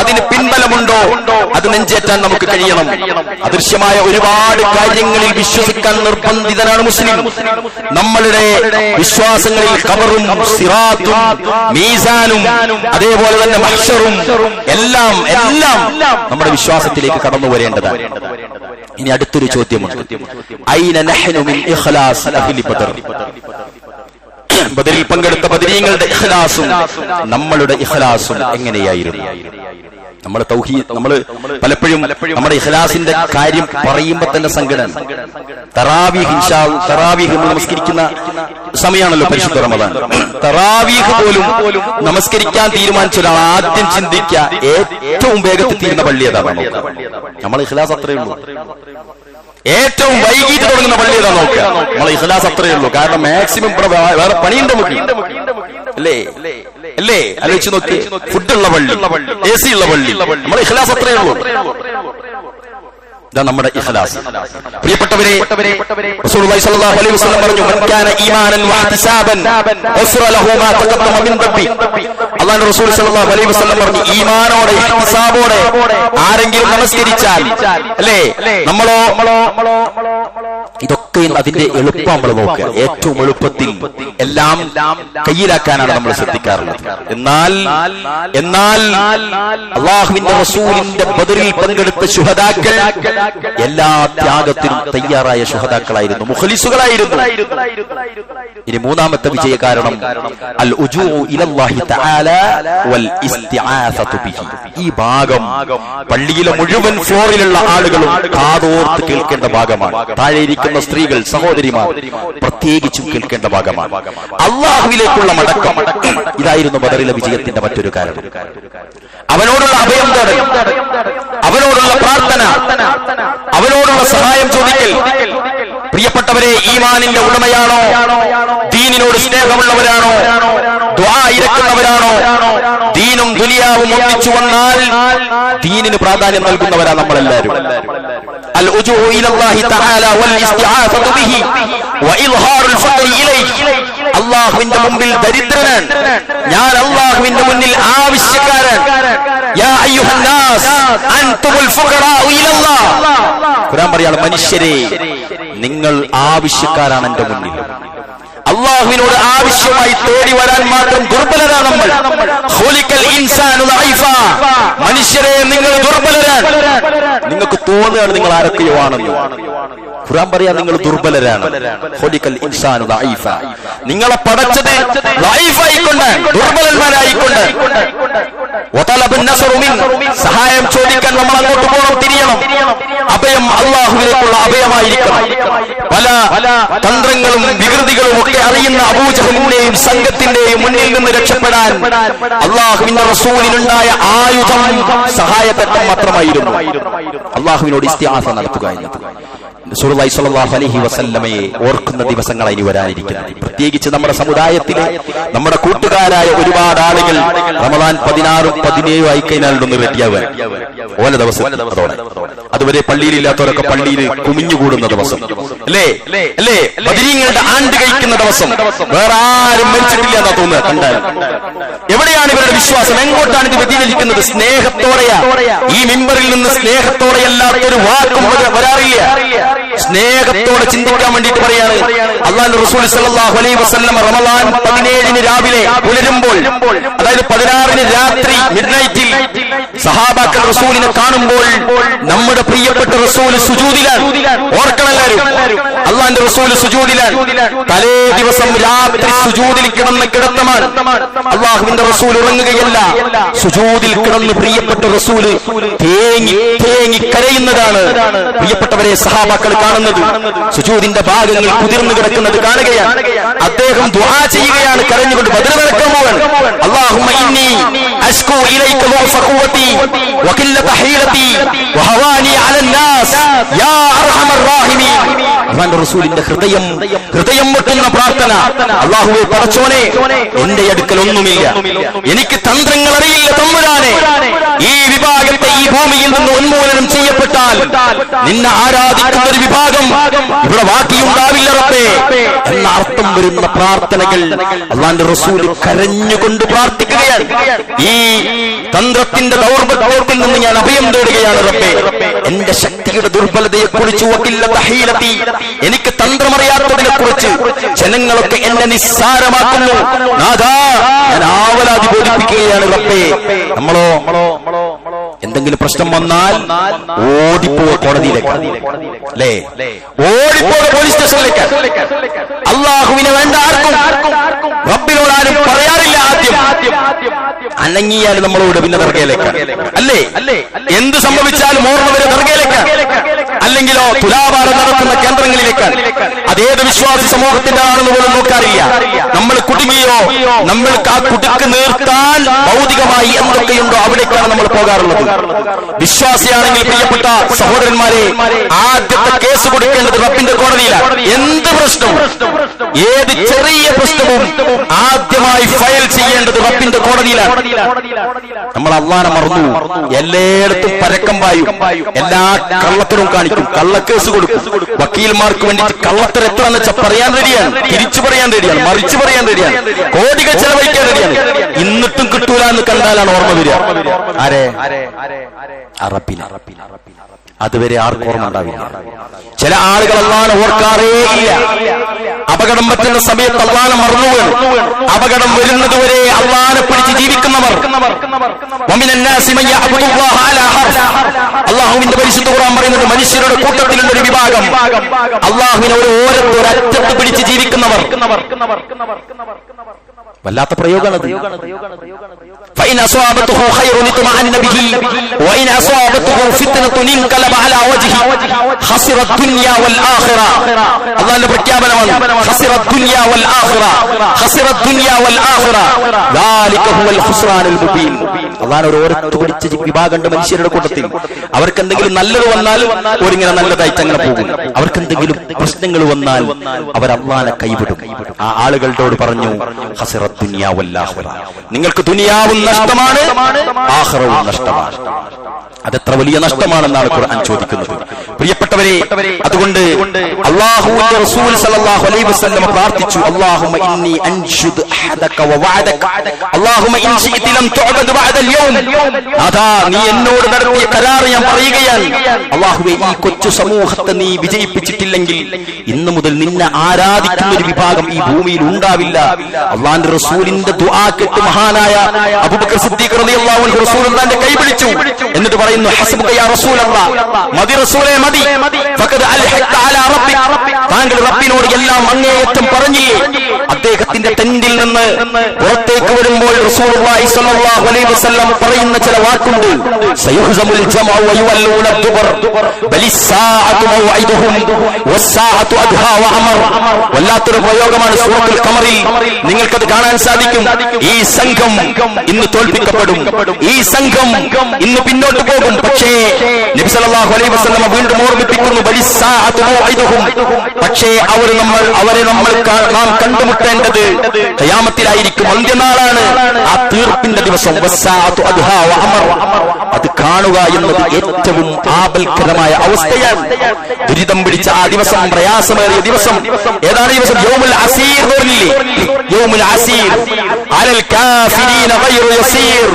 Speaker 1: അതിന് പിൻബലമുണ്ടോ, അത് നെഞ്ചേറ്റാൻ നമുക്ക് കഴിയണം. അദൃശ്യമായ ഒരുപാട് കാര്യങ്ങളിൽ വിശ്വസിക്കാൻ നിർബന്ധിതനാണ് മുസ്ലിം. നമ്മളുടെ വിശ്വാസങ്ങളിൽ ഖബറും സിറാത്തും മീസാനും അതേപോലെ തന്നെ മഹ്ശറും എല്ലാം നമ്മുടെ വിശ്വാസത്തിലേക്ക് കടന്നു വരേണ്ടതാണ്. ഇനി അടുത്തൊരു ചോദ്യമുണ്ട്. ഐന നഹ്നു മിൻ ഇഖ്ലാസ് അഹ്ലി ബദർ. ബദറിൽ പങ്കെടുത്ത ബദരീങ്ങളുടെ ഇഖ്ലാസും നമ്മളുടെ ഇഖ്ലാസും എങ്ങനെയായിരുന്നു? നമ്മൾ പലപ്പോഴും നമ്മുടെ ഇഖ്ലാസിന്റെ കാര്യം പറയുമ്പോ തന്നെ സങ്കടം. തറാവീഹ് നമസ്കരിക്കുന്ന സമയമാണല്ലോ പരിശുദ്ധ റമദാൻ. തറാവീഹ് പോലും നമസ്കരിക്കാൻ തീരുമാനിച്ച ഒരാൾ ആദ്യം ചിന്തിക്കുക ഏറ്റവും വേഗത്തിൽ തീരുന്ന പള്ളി ഏതാണ്? നമ്മൾ ഇഖ്ലാസ് അത്രയേ ഉള്ളൂ. ഏറ്റവും വൈകിട്ട് തുടങ്ങുന്ന പള്ളി ഏതാ നോക്കുക. നമ്മൾ ഇഖ്ലാസ് അത്രയേ ഉള്ളൂ. കാരണം മാക്സിമം വേറെ പണിയുണ്ട് നമുക്ക്, അല്ലേ? ആലോചിച്ച് നോക്കി. ഫുഡുള്ള പള്ളി, AC ഉള്ള പള്ളി, നമ്മൾ ഇഖ്ലാസ് അത്രയേ ഉള്ളൂ. ഇതാ നമ്മുടെ ഇഖ്ലാസ്. പ്രിയപ്പെട്ടവരെ, റസൂലുള്ളാഹി സ്വല്ലല്ലാഹു അലൈഹി വസല്ലം പറഞ്ഞു, മൻ കാന ഈമാനൻ വഹ്തിസാബൻ ഉസ്റ ലഹു മാ തഖദ്ദമ മിൻ ദബ്ബി. അല്ലാഹുവിന്റെ റസൂൽ സ്വല്ലല്ലാഹു അലൈഹി വസല്ലം പറഞ്ഞു, ഈമാനോടെ ഇഹ്തിസാബോടെ ആരെങ്കിലും നമസ്കരിച്ചാൽ, അല്ലേ, നമ്മളോ ഇതൊക്കെ അതിന്റെ എളുപ്പം നമ്മൾ നോക്കുക. ഏറ്റവും എളുപ്പത്തിൽ എല്ലാം കയ്യിലാക്കാനാണ് നമ്മൾ ശ്രദ്ധിക്കാറുള്ളത്. എന്നാൽ അല്ലാഹുവിന്റെ റസൂലിന്റെ ബദറിൽ പങ്കെടുത്ത ശുഹദാക്കൾ എല്ലാ ത്യാഗത്തിനും തയ്യാറായ ശുഹദാക്കളായിരുന്നു, മുഖ്ലിസുകളായിരുന്നു. ഇനി മൂന്നാമത്തെ വിജയ കാരണം അൽ ഉജൂഉ ഇലല്ലാഹി തആല വൽ ഇസ്തിആസതു ബിഹി. ഈ ഭാഗം പള്ളിയിലെ മുഴുവൻ ഫ്ലോറിലുള്ള ആളുകളും കാതോർത്ത് കേൾക്കേണ്ട ഭാഗമാണ്. താഴെ ഇരിക്കുന്ന സ്ത്രീകൾ, സഹോദരിമാർ പ്രത്യേകിച്ചും കേൾക്കേണ്ട ഭാഗമാണ്. അല്ലാഹുവിലേക്കുള്ള മടക്കം ഇതായിരുന്നു ബദറിലെ വിജയത്തിന്റെ മറ്റൊരു കാരണം. അവനോടുള്ള അഭയം തേടൽ, അവനോടുള്ള പ്രാർത്ഥന, അവനോടുള്ള സഹായം ചോദിക്കൽ. പ്രിയപ്പെട്ടവരെ, ഈമാനിന്റെ ഉടമയാണോ, ദീനിനോട് സ്നേഹമുള്ളവരാണോ, ദുആ ഇരക്കുന്നവരാണോ, ദീനും ദുനിയാവും ഒന്നിച്ചു വന്നാൽ ദീനിന് പ്രാധാന്യം നൽകുന്നവരാ നമ്മളെല്ലാവരും. അൽ ഉജൂഉ ഇലല്ലാഹി തആല വൽ ഇസ്തിആസതു ബിഹി വഇൽഹാറുൽ ഫഖ്രി ഇലൈഹി. അല്ലാഹുവിന്റെ മുമ്പിൽ ദരിദ്രനാണ് ഞാൻ, അല്ലാഹുവിന്റെ മുന്നിൽ ആവശ്യക്കാരൻ. യാ അയ്യുഹന്നാസ് അൻതുമുൽ ഫുഖറാഉ ഇലല്ലാഹ്. ഖുർആൻ പറയാണ്, മനുഷ്യരെ നിങ്ങൾ ആവശ്യക്കാരാണ് എന്റെ മുന്നിൽ. അല്ലാഹുവിനോട് ആവശ്യമായി തേടി വരാൻ മാത്രം ദുർബലരാണ് നമ്മൾ. ഖുലിഖൽ ഇൻസാനു ദഈഫാ. മനുഷ്യരെ നിങ്ങൾ ദുർബലരാണ്. നിങ്ങൾക്ക് തോന്നുകയാണ് നിങ്ങൾ ആരൊക്കെയോ ആണെന്ന്. ഖുർആൻ പറയാ നിങ്ങൾ ദുർബലരാണ്. ഖുലിഖൽ ഇൻസാനു ദഈഫാ. നിങ്ങളെ പടച്ചത് ദഈഫായിക്കൊണ്ടാണ്, ദുർബലന്മാരായിക്കൊണ്ട്. വതലബുൻ നസ്റു മിൻ. സഹായം ചോദിക്കാൻ നമ്മൾ അങ്ങോട്ട് പോകണം, തിരിയണം. അഭയം അള്ളാഹുവിലേക്കുള്ള അഭയമായിരിക്കണം. പല തന്ത്രങ്ങളും വികൃതികളും ഒക്കെ അറിയുന്ന അബൂജഹലിന്റെയും സംഘത്തിന്റെയും മുന്നിൽ നിന്ന് രക്ഷപ്പെടാൻ അള്ളാഹുവിന്റെ റസൂലിനുണ്ടായ ആയുധം സഹായത്തട്ടം മാത്രമായിരുന്നു അള്ളാഹുവിനോട് ഇസ്തിആസ നടത്തുക എന്നത്. റസൂലുള്ളാഹി സ്വല്ലല്ലാഹു അലൈഹി വസല്ലമയെ ഓർക്കുന്ന ദിവസങ്ങളായി ഇനി വരാനിരിക്കുന്നത്. പ്രത്യേകിച്ച് നമ്മുടെ സമുദായത്തിലെ നമ്മുടെ കൂട്ടുകാരായ ഒരുപാട് ആളുകൾ റമദാൻ 16 17 ആയി കഴിഞ്ഞാൽ ഒന്ന് റെഡിയാവാൻ ഓല ദിവസം അതോടെ അതുവരെ പള്ളിയിലില്ലാത്തവരൊക്കെ പള്ളിയിൽ കുമിഞ്ഞുകൂടുന്ന ദിവസം അല്ലേ അല്ലേ? ബദരീങ്ങളുടെ ആണ്ട് കഴിക്കുന്ന ദിവസം. വേറെ ആരും മരിച്ചിട്ടില്ല എന്നാ തോന്നുക കണ്ടാൽ. എവിടെയാണ് ഇവരുടെ വിശ്വാസം? എങ്ങോട്ടാണ് ഇത് വ്യതിചലിക്കുന്നത്? സ്നേഹത്തോടെയാ. ഈ മിമ്പറിൽ നിന്ന് സ്നേഹത്തോടെയല്ലാത്തൊരു വാക്കും വരാറില്ല. സ്നേഹത്തോടെ ചിന്തിക്കാൻ വേണ്ടിയിട്ട് പറയാണ് അല്ലാഹുവിന്റെ റസൂൽ സല്ലല്ലാഹു അലൈഹി വസല്ലം റമദാൻ 17 രാവിലെ പുലരുമ്പോൾ, അതായത് 16 രാത്രി മിഡ്നൈറ്റിൽ സഹാബാക്കൾ റസൂലിനെ കാണുമ്പോൾ നമ്മുടെ പ്രിയപ്പെട്ട റസൂൽ സുജൂദിലാണ്. ഓർക്കണം എല്ലാവരും, അല്ലാഹുവിന്റെ റസൂൽ സുജൂദിലാണ്. തലേ ദിവസം രാത്രി സുജൂദിൽ കിടന്ന കിടത്തമാണ്. അല്ലാഹുവിന്റെ റസൂൽ ഉറങ്ങുകയല്ല, സുജൂദിൽ കിടന്ന് പ്രിയപ്പെട്ട റസൂൽ തേങ്ങി തേങ്ങി കരയുന്നതാണ് പ്രിയപ്പെട്ടവരെ സഹാബാക്കൾ കാണുന്നത്. സുജൂദിന്റെ ഭാഗങ്ങൾ കുതിർന്നു കിടക്കുന്നത് കാണുകയാണ്. അദ്ദേഹം ദുആ ചെയ്യുകയാണ് കരഞ്ഞുകൊണ്ട്. ബദർ നടക്കാൻ പോവാണ്. അല്ലാഹുമ്മ ഇന്നി അശ്കൂ ഇലൈക ളഅഫ ഖുവതി വഖില്ലത ഹീലതി വഹവാനി അലന്നാസ് യാ അർഹമർ റഹീമീൻ. അല്ലാഹുവിന്റെ റസൂലിന്റെ ഹൃദയം മുട്ടുന്ന പ്രാർത്ഥന. അല്ലാഹുവേ പടച്ചോനെ, എന്റെ അടുക്കൽ ഒന്നുമില്ല, എനിക്ക് തന്ത്രങ്ങൾ അറിയില്ല തമ്പുരാനെ. ഈ വിഭാഗത്തെ ഈ ഭൂമിയിൽ നിന്ന് ഉന്മൂലനം ചെയ്യപ്പെട്ടാൽ നിന്നെ ആരാധിക്കുന്ന ഒരു വിഭാഗം ഇവിടെ ബാക്കിയുണ്ടാവില്ല റബ്ബേ എന്ന അർത്ഥം വരുന്ന പ്രാർത്ഥനകൾ അല്ലാഹുവിന്റെ റസൂൽ കരഞ്ഞുകൊണ്ട് പ്രാർത്ഥിക്കുകയാണ്. ഈ തന്ത്രത്തിന്റെ ദൗർബല്യത്തിൽ നിന്ന് ഞാൻ അഭയം തേടുകയാണ് റബ്ബേ. എന്റെ ശക്തിയുടെ ദുർബലതയെ കുറിച്ച് എനിക്ക് തന്ത്രമറിയാത്തതിനെ കുറിച്ച് ജനങ്ങളൊക്കെ എന്നെ നിസ്സാരമാക്കുന്നു. നാഥാ, ഞാൻ ആവലാതി ബോധിപ്പിക്കുകയാണ് റബ്ബേ. നമ്മളോ എന്തെങ്കിലും പ്രശ്നം വന്നാൽ ഓടിപ്പോവുക കോടതിയിലേക്ക്, അല്ലേ? ഓടിപ്പോവുക പോലീസ് സ്റ്റേഷനിലേക്ക്. അള്ളാഹുവിനെ വേണ്ട ആർക്കും, റബ്ബിനോട് ആരും പറയാറില്ല. ആദ്യം അനങ്ങിയാൽ നമ്മളോട് പിന്നെ ദർഗയിലേക്ക്, അല്ലേ? എന്ത് സംഭവിച്ചാലും ഓർമ്മവരെ ദർഗയിലേക്ക്, അല്ലെങ്കിലോ തുലാഭാരം നടത്തുന്ന കേന്ദ്രങ്ങളിലേക്ക്. അതേത് വിശ്വാസി സമൂഹത്തിന്റെ ആണെന്ന് പോലും നോക്കാറില്ല. നമ്മൾ കുടുങ്ങിയോ, നമ്മൾക്ക് ആ കുടുക്ക് നിർത്താൻ ഭൗതികമായി എന്തൊക്കെയുണ്ടോ അവിടേക്കാണ് നമ്മൾ പോകാറുള്ളത്. വിശ്വാസിയാണെങ്കിൽ പ്രിയപ്പെട്ട സഹോദരന്മാരെ, ആദ്യത്തെ കേസ് കൊടുക്കേണ്ടത് റബ്ബിന്റെ കോടതിയിലാണ്. എന്ത് പ്രശ്നവും, ഏത് ചെറിയ പ്രശ്നവും ആദ്യമായി ഫയൽ ചെയ്യേണ്ടത് റബ്ബിന്റെ കോടതിയിലാണ്. നമ്മൾ അള്ളാനെ മറന്നു, എല്ലായിടത്തും പരക്കം പായും, എല്ലാ കള്ളത്തിനും കാണിക്കും, കള്ളക്കേസ് കൊടുക്കും. വക്കീൽമാർക്ക് വേണ്ടിയിട്ട് കള്ളത്തരം എത്രയെന്ന് വെച്ചാൽ പറയാൻ റെഡിയാണ്, തിരിച്ചു പറയാൻ റെഡിയാണ്, മറിച്ചു പറയാൻ റെഡിയാണ്, കോടികൾ ചെലവഴിക്കാൻ റെഡിയാണ്. എന്നിട്ടും കിട്ടൂല എന്ന് കണ്ടാലാണ് ഓർമ്മ വരിക. ആരെ? അറബിനെ. അതുവരെ ആർക്കും ഓർമ്മ ഉണ്ടാവില്ല. ചില ആളുകൾ അള്ളാനെ ഓർക്കാറേ ഇല്ല. അപകടം പറ്റുന്ന സമയത്ത് അള്ളാനെ മറന്നുപോകും. അപകടം വരുന്നതുവരെ അള്ളാനെ പിടിച്ച് ജീവിക്കുന്നവർ. അള്ളാഹുവിന്റെ പരിശുദ്ധ ഖുർആൻ പറയുന്നത് മനുഷ്യരുടെ കൂട്ടത്തിലുള്ള ഒരു വിഭാഗം അള്ളാഹുവിനെ ഒരറ്റത്ത് പിടിച്ച് ജീവിക്കുന്നവർ. വല്ലാത്ത പ്രയോഗമാണത്. فإن أصابته خير اطمأن به وإن أصابته فتنة انقلب على وجهه خسر الدنيا والآخرة. അല്ലാഹുവിന്റെ പ്രഖ്യാപനമാണ്. خسر الدنيا والآخرة خسر الدنيا والآخرة ذلك هو الخسران المبين. അല്ലാഹു ഓരോ പിടിച്ച വിഭാഗമുണ്ട് മനുഷ്യരുടെ കൂട്ടത്തിൽ. അവർക്ക് എന്തെങ്കിലും നല്ലത് വന്നാൽ ഒരിങ്ങനെ നല്ലതായിട്ട് അങ്ങനെ പോകും. അവർക്ക് എന്തെങ്കിലും പ്രശ്നങ്ങൾ വന്നാൽ അവർ അല്ലാഹുവിനെ കൈവിടും. ആ ആളുകളോട് പറഞ്ഞു, ഖസറ ദുനിയ വൽ ആഖിറ, നിങ്ങൾക്ക് ദുനിയാവും നഷ്ടമാണ്, ആഖിറവും നഷ്ടമാണ്. അതെത്ര വലിയ നഷ്ടമാണെന്നാണ് ഖുർആൻ ചോദിക്കുന്നത്. പ്രിയപ്പെട്ടവരെ, അതുകൊണ്ട് അല്ലാഹുവിന്റെ റസൂൽ സല്ലല്ലാഹു അലൈഹി വസല്ലം പ്രാർത്ഥിച്ചു, അല്ലാഹുമ്മ ഇന്നി അൻഷുദ് അഹദക വവഅദക അല്ലാഹുമ്മ ഇൻ ശിഅത ലം തുഅബദ് ബഅദൽ യൗം. അതാ നീ എന്നോട് നടത്തിയ കരാർ ഞാൻ പറയുകയാണ്. അല്ലാഹുവേ, ഈ കൊച്ചു സമൂഹത്തെ നീ വിജയിപ്പിച്ചിട്ടില്ലെങ്കിൽ ഇന്നു മുതൽ നിന്നെ ആരാധിക്കുന്ന ഒരു വിഭാഗം ഈ ഭൂമിയിൽ ഉണ്ടാവില്ല. അല്ലാഹുവിന്റെ റസൂലിന്റെ ദുആ കേട്ട് മഹാനായ അബൂബക്കർ സിദ്ദീഖ് റളിയല്ലാഹു അൻഹു റസൂലുള്ളാഹിന്റെ കൈ പിടിച്ചു. എന്നിട്ട് പറയുന്നു, ഹസ്ബുക യാ റസൂലല്ലാഹ്, മതി റസൂലേ മതി, ഫഖദ് അൽഹഖ്ത അലാ റബ്ബിക, താങ്കൾ റബ്ബിനോട് എല്ലാം അങ്ങേയറ്റം പറഞ്ഞില്ലേ? അദ്ദേഹത്തിന്റെ ടെന്റിൽ നിന്ന് പുറത്തേക്ക് വരുമ്പോൾ റസൂലുള്ളാഹി സ്വല്ലല്ലാഹു അലൈഹി വസല്ലം പറയുന്ന ചില വാക്കുണ്ട്. സയുഹ്സമുൽ ജമഉ വയുവല്ലൂന ദുബർ ബലിസ്സാഅതു മൗഇദുഹും വസ്സാഅതു അദ്ഹാ വഅമർ. വല്ലാത്തൊരു പ്രയോഗമാണ് സൂറത്തുൽ ഖമറിൽ. നിങ്ങൾക്കത് കാണാൻ സാധിക്കും. ഈ സംഘം ഇന്ന് തോൽപ്പിക്കപ്പെടും, ഈ സംഘം ഇന്ന് പിന്നോട്ട് പോകും. പക്ഷേ നബി സല്ലല്ലാഹു അലൈഹി വസല്ലം വീണ്ടും ഓർമ്മിപ്പിക്കുന്നു, ബലിസ്സാഅതു മൗഇദുഹും. പക്ഷേ അവരെ നാം കണ്ടുമുട്ടേണ്ടത് ഖിയാമത്തിലായിരിക്കും, അന്ത്യനാളാണ്, ആ തീർപ്പിന്റെ ദിവസം. വസ്സാഅതു അദ്ഹാ വഅമർ. അത് കാണുക എന്നത് ഏറ്റവും ആപൽക്കരമായ അവസ്ഥയാണ്. ദുരിതം പിടിച്ച ആ ദിവസം, പ്രയാസമേറിയ ദിവസം. ഏതാണ് ദിവസം? യൗമുൽ അസീർ. യൗമുൽ അസീർ അലൽ കാഫിരീന ഗൈറു യസീർ.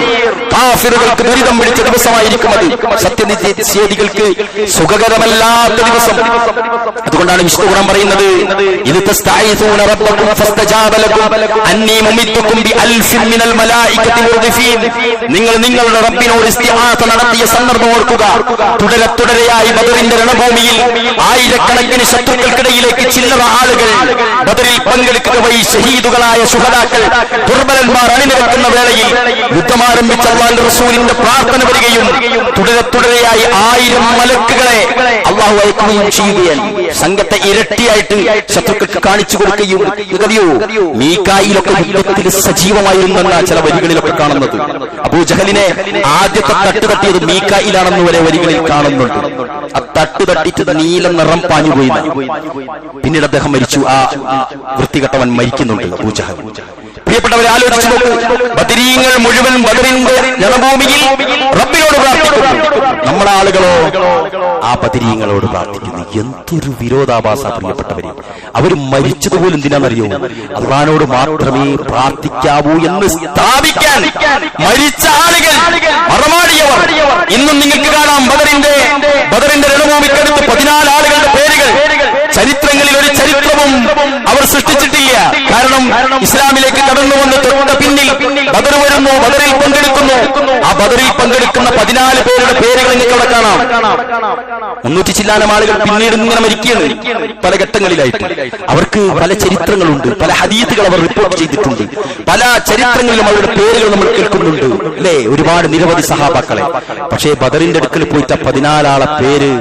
Speaker 1: കാഫിറുകൾക്ക് ദുരിതം പിടിച്ച ദിവസമായിരിക്കും അത്. സത്യനിഷേധികൾക്ക് സുഖകരമല്ലാത്ത ദിവസം. അതുകൊണ്ടാണ് വിശുദ്ധ ഖുർആൻ പറയുന്നത്, ഇത് തസ്തഈസൂന റബ്ബക്കും ഫസ്തജാബ ലക്കും അന്നീ മുമിദ്ദുക്കും ബിഅൽഫിൻ മിനൽ മലായികതി മുർദിഫീൻ. നിങ്ങൾ നിങ്ങളുടെ റബ്ബിനോട് ഇസ്തിആസ നടത്തിയ സന്ദർഭം ഓർക്കുക. തുടരെയായി ബദറിന്റെ രണഭൂമിയിൽ ആയിരക്കണക്കിന് ശത്രുക്കൾക്കിടയിലേക്ക് ചില്ലറ ആളുകൾ ബദറിൽ പങ്കെടുക്കുക വഴി ഷഹീദുകളായ ശുഹദാക്കൾ, ദുർബലന്മാർ അണിനിരക്കുന്ന വേളയിൽ യുദ്ധം ആരംഭിച്ച അല്ലാഹുവിന്റെ റസൂലിന്റെ പ്രാർത്ഥന വരികയും തുടരെയായി 1000 മലക്കുകളെ അല്ലാഹു അയക്കുകയും ചെയ്യുകയാണ്. സംഘത്തെ ഇരട്ടിയായിട്ട് ശത്രുക്കൾക്ക് കാണിച്ചു കൊടുക്കുകയും. ഇതറിയോ, മീകായിലൊക്കെ യുദ്ധത്തിൽ സജീവമായിരുന്നെന്ന ചില വരികളിലൊക്കെ കാണുന്നത്. അബൂജഹലിനെ ആദ്യത്തെ തട്ട് തട്ടിയത് മീകായിലാണെന്ന് വരെ വരികളിൽ കാണുന്നുണ്ട്. ആ തട്ട് തട്ടിട്ട് നീല നിറം പാഞ്ഞുപോയി. പിന്നീട് അദ്ദേഹം മരിച്ചു. ആ വൃത്തികെട്ടവൻ മരിക്കുന്നുണ്ട് അബൂജഹൽ. പ്രിയപ്പെട്ടവരെ, ആലോചിച്ചു നോക്കൂ. ബദരീങ്ങൾ മുഴുവൻ ബദറിന്റെ രണഭൂമിയിൽ റബ്ബിനോട് പ്രാർത്ഥിക്കുന്നു. നമ്മളെ ആളുകളോ ആ ബദരീങ്ങളോട് പ്രാർത്ഥിക്കുന്നു. എന്തൊരു വിരോധാഭാസ പ്രിയപ്പെട്ടവരെ. അവർ മരിച്ചതുപോലും എന്തിനാണെന്നറിയോ? അല്ലാഹുവിനോട് മാത്രമേ പ്രാർത്ഥിക്കാവൂ എന്ന് സ്ഥാപിക്കാൻ മരിച്ച ആളുകൾ, മറമാടിയവർ. ഇന്നും നിങ്ങൾക്ക് കാണാം ബദറിന്റെ രണഭൂമിക്കടുത്ത് 14 ആളുകളുടെ പേരുകൾ. ചരിത്രങ്ങളിൽ ഒരു ചരിത്രവും അവർ സൃഷ്ടിച്ചിട്ടില്ല. കാരണം ഇസ്ലാമിലേക്ക് കടന്നു വന്ന് തൊട്ട പിന്നിൽ ബദർ വരുന്നു, ബദറിൽ പങ്കെടുക്കുന്നു. ആ ബദറിൽ പങ്കെടുക്കുന്ന 14 പേരുടെ പേരുകൾ നിങ്ങൾക്ക് അവിടെ കാണാം. 300 ചില്ലാനം ആളുകൾ പിന്നീട് ഇങ്ങനെ മരിക്കുകയാണ് പല ഘട്ടങ്ങളിലായിട്ട്. അവർക്ക് പല ചരിത്രങ്ങളുണ്ട്, പല ഹദീസുകൾ അവർ റിപ്പോർട്ട് ചെയ്തിട്ടുണ്ട്. പല ചരിത്രങ്ങളിലും അവരുടെ പേരുകൾ നമ്മൾ കേൾക്കുന്നുണ്ട്, അല്ലേ? ഒരുപാട് നിരവധി സഹാബാക്കളെ. പക്ഷേ ബദറിന്റെ അടുക്കൽ പോയിട്ട് 14 ആളെ പേര്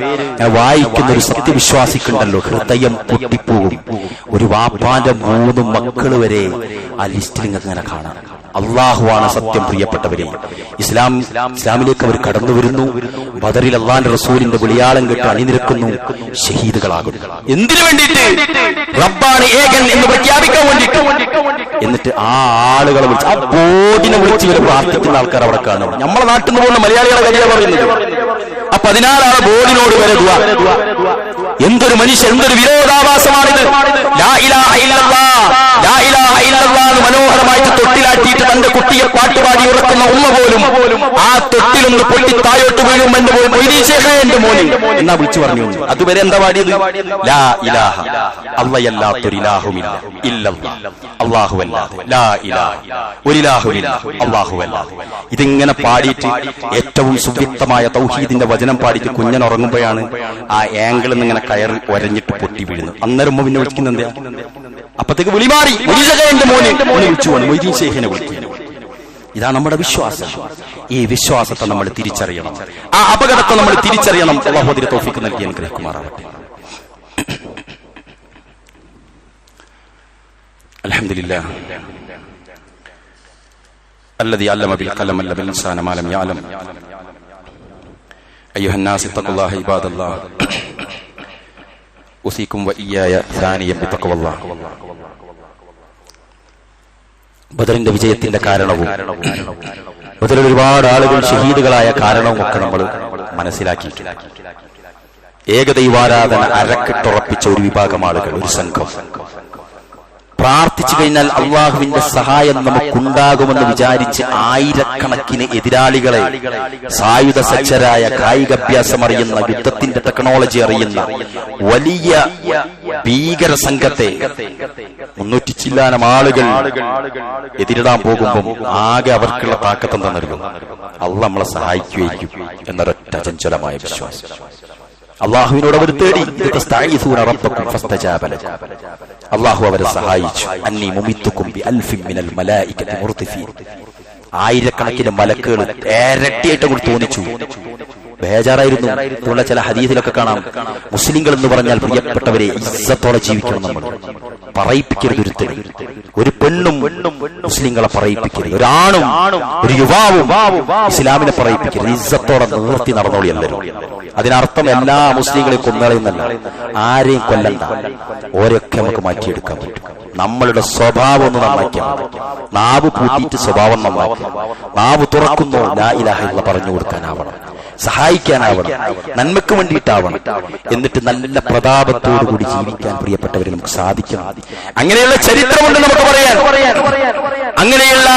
Speaker 1: വായിക്കുന്ന ഒരു സത്യവിശ്വാസിക്കുണ്ടല്ലോ, ഹൃദയം പൊട്ടിപ്പോകും. ഒരു വാപ്പാന്റെ 3 മക്കള് വരെ ആ ലിസ്റ്റിൽ ഇങ്ങനെ കാണാം. അള്ളാഹുവാണ് സത്യം പ്രിയപ്പെട്ടവരെ. ഇസ്ലാമിലേക്ക് അവർ കടന്നു വരുന്നു. ബദറിൽ അള്ളാന്റെ റസൂലിന്റെ വിളിയാളം കേട്ട് അണിനിരക്കുന്നു, ഷഹീദുകളാകുന്നു. എന്തിനു വേണ്ടിയിട്ട്? റബ്ബാണ് ഏകൻ എന്ന് പ്രഖ്യാപിക്കാൻ വേണ്ടിയിട്ട്. എന്നിട്ട് ആ ആളുകളെ വിളിച്ച്, ആ ബോർഡിനെ വിളിച്ച് ഇവരെ പ്രാർത്ഥിക്കുന്ന ആൾക്കാർ അവിടെ കാണും. നമ്മളെ നാട്ടിൽ നിന്ന് പോകുന്ന മലയാളികളെ കാര്യമാണ് പറയുന്നത്. ആ 14 ആളെ ബോർഡിനോട് വരെ ദുആ. എന്തൊരു മനുഷ്യൻ, എന്തൊരു വിരോധാഭാസമാണിത്. ലാ ഇലാഹ ഇല്ലല്ലാഹ്, ലാ ഇലാഹ ഇല്ലല്ലാഹ് എന്ന് മനോഹരമായിട്ട് തൊട്ടിലാട്ടിയിട്ട് തന്റെ കുട്ടിയെ പാട്ടുപാടി ഉറക്കുന്ന ഉമ്മ പോലും ആ തൊട്ടിലൊന്ന് പൊട്ടി താഴോട്ട് വീഴും. എന്റെ പോലും എന്റെ മോനെ എന്നാ വിളിച്ചു പറഞ്ഞു. അതുവരെ എന്താ പാടിയത്? ലാ ഇലാഹ, അല്ലാഹുവല്ലാത്തൊരു ഇലാഹുമില്ല ഇല്ലല്ലാഹ്, അല്ലാഹുവല്ലാതെ ലാ ഇലാഹ, ഒരു ഇലാഹുമില്ല അല്ലാഹുവല്ലാതെ. ഇതിങ്ങനെ പാടിയിട്ട് ഏറ്റവും സുവ്യക്തമായ തൗഹീദിന്റെ വചനം പാടിയിട്ട് കുഞ്ഞൻ ഉറങ്ങുമ്പോഴാണ് ആ ആംഗിൾ ഇങ്ങനെ കയറി ഒരഞ്ഞിട്ട് പൊട്ടി വീഴുന്നു. അന്നേരം ഉമ്മ പിന്നെ വിളിക്കുന്ന എന്താ? അപ്പത്തേക്ക് വിളി മാറി. എന്റെ മോനെ വിളിച്ചു വന്നു, മൊയ്തീൻ ശേഖിനെ വിളിക്കുന്നു. ഇതാണ് നമ്മുടെ വിശ്വാസം. ഈ വിശ്വാസത്തെ നമ്മൾ തിരിച്ചറിയണം, ആ അപകടത്തെ നമ്മൾ തിരിച്ചറിയണം. അല്ലാഹു അതിന് തൗഫീഖ് നൽകി അനുഗ്രഹിക്കുമാറാവട്ടെ. അൽഹംദുലില്ലാഹ് الذي علم بالقلم علم الإنسان ما لم يعلم أيها الناس اتقوا الله عباد الله أوصيكم وإياي ثانيا بتقوى الله. ബദറിന്റെ വിജയത്തിന്റെ കാരണവും ബദറിൽ ഒരുപാട് ആളുകൾ ഷഹീദുകളായ കാരണവും ഒക്കെ നമ്മൾ മനസ്സിലാക്കിയിട്ടുണ്ട്. ഏകദൈവാരാധന അരക്കിട്ടുറപ്പിച്ച ഒരു വിഭാഗം ആളുകൾ, ഒരു സംഘം പ്രാർത്ഥിച്ചു കഴിഞ്ഞാൽ അള്ളാഹുവിന്റെ സഹായം നമുക്കുണ്ടാകുമെന്ന് വിചാരിച്ച് ആയിരക്കണക്കിന് എതിരാളികളെ, സായുധ സജ്ജരായ, കായികാഭ്യാസം അറിയുന്ന, യുദ്ധത്തിന്റെ ടെക്നോളജി അറിയുന്ന വലിയ ഭീകര സംഘത്തെ 300 ചില്ലാനം ആളുകൾ എതിരിടാൻ പോകുമ്പോൾ ആകെ അവർക്കുള്ള താക്കത്ത് എന്താണെന്നറിയും? അള്ളാഹ് നമ്മളെ സഹായിക്കുകയായിരിക്കും എന്നൊരൊറ്റ അചഞ്ചലമായ വിശ്വാസം. അള്ളാഹുവിനോട് അവർ തേടി. അള്ളാഹു അവരെ സഹായിച്ചു. അന്നി മുമിത്തുക്കും ബിഅൽഫിൻ മിനൽ മലായികതി മുർദിഫീൻ. ആയിരക്കണക്കിന് മലക്കുകൾ ഇരട്ടിയായിട്ട് അങ്ങോട്ട് തോന്നിച്ചു. ബേജാറായിരുന്നു. ഇതുള്ള ചില ഹദീസിലൊക്കെ കാണാം, മുസ്ലിങ്ങൾ എന്ന് പറഞ്ഞാൽ പ്രിയപ്പെട്ടവരെ ഇസ്സത്തോടെ ജീവിക്കണം. നമ്മൾ പറയിപ്പിക്കരുത് ഒരുത്തരും, ഒരു പെണ്ണും മുസ്ലിങ്ങളെ പറയിപ്പിക്കരുത്, ഒരാണും ഒരു യുവാവും ഇസ്ലാമിനെ പറയിപ്പിക്കരുത്. ഇസ്സത്തോടെ നിർത്തി നടന്നോളി എല്ലാവരും. അതിനർത്ഥം എല്ലാ മുസ്ലിങ്ങളെയും കൊന്നളയുന്നല്ല, ആരെയും കൊല്ലണ്ട, ഓരൊക്കെ നമുക്ക് മാറ്റിയെടുക്കാൻ പറ്റും. നമ്മളുടെ സ്വഭാവം ഒന്ന് നന്നാക്കിയാൽ മതി. നാവ് പൂട്ടിയിട്ട് സ്വഭാവം നന്നാക്കുക. നാവ് തുറക്കുന്നു ലാ ഇലാഹ ഇല്ലല്ലാഹ് പറഞ്ഞു കൊടുക്കാനാവണം, സഹായിക്കാനാവണം, നന്മയ്ക്ക് വേണ്ടിയിട്ടാവണം. എന്നിട്ട് നല്ല പ്രതാപത്തോടുകൂടി ജീവിക്കാൻ പ്രിയപ്പെട്ടവരെ നമുക്ക് സാധിക്കണം. അങ്ങനെയുള്ള ചരിത്രമുണ്ട് നമുക്ക് പറയാൻ, അങ്ങനെയുള്ള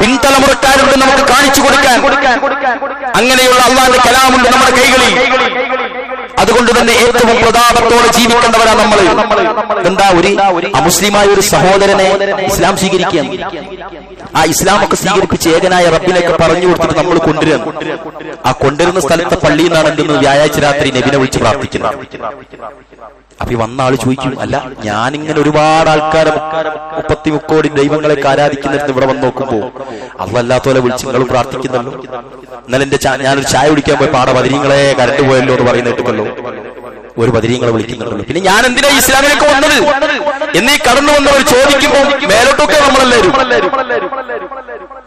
Speaker 1: പിൻതലമുറക്കാരുണ്ട് നമുക്ക് കാണിച്ചു കൊടുക്കാൻ, അങ്ങനെയുള്ള അല്ലാഹുവിന്റെ കലാമുണ്ട് നമ്മുടെ കൈകളിൽ. അതുകൊണ്ട് തന്നെ ഏറ്റവും പ്രതാപത്തോടെ ജീവിക്കേണ്ടവരാണ് നമ്മൾ. എന്താ, ഒരു അമുസ്ലിമായ ഒരു സഹോദരനെ ഇസ്ലാം സ്വീകരിക്കുക, ആ ഇസ്ലാമൊക്കെ സ്വീകരിപ്പിച്ച് ഏകനായ റബ്ബിലേക്ക് പറഞ്ഞു കൊടുത്തിട്ട് നമ്മൾ കൊണ്ടുവരുന്നു. ആ കൊണ്ടുവരുന്ന സ്ഥലത്തെ പള്ളിയിൽ നിന്നാണ് എന്തെന്ന് വ്യാഴാഴ്ച രാത്രി നബിനെ വിളിച്ച് പ്രാർത്ഥിക്കുന്നത്. അപ്പൊ ഈ വന്ന ആള് ചോദിക്കും, അല്ല ഞാനിങ്ങനെ ഒരുപാട് ആൾക്കാരെ 30 കോടി ദൈവങ്ങളെയൊക്കെ ആരാധിക്കുന്നിടത്ത് ഇവിടെ വന്ന് നോക്കുമ്പോ അല്ലാത്തോലെ വിളിച്ച് നിങ്ങളും പ്രാർത്ഥിക്കുന്നല്ലോ. എന്നാലും ഞാനൊരു ചായ കുടിക്കാൻ പോയി പാടെ ബദരീങ്ങളെ കരണ്ട് പോയല്ലോ എന്ന് പറയുന്ന കേട്ടുമല്ലോ. ഒരു ബദരീങ്ങളെ വിളിക്കുന്നുണ്ടല്ലോ, പിന്നെ ഞാൻ എന്തിനാ ഇസ്ലാമിലേക്ക് വന്നത് എന്നീ കടന്നു വന്നവർ ചോദിക്കുമ്പോൾ മേലോട്ടൊക്കെ നമ്മളെല്ലാവരും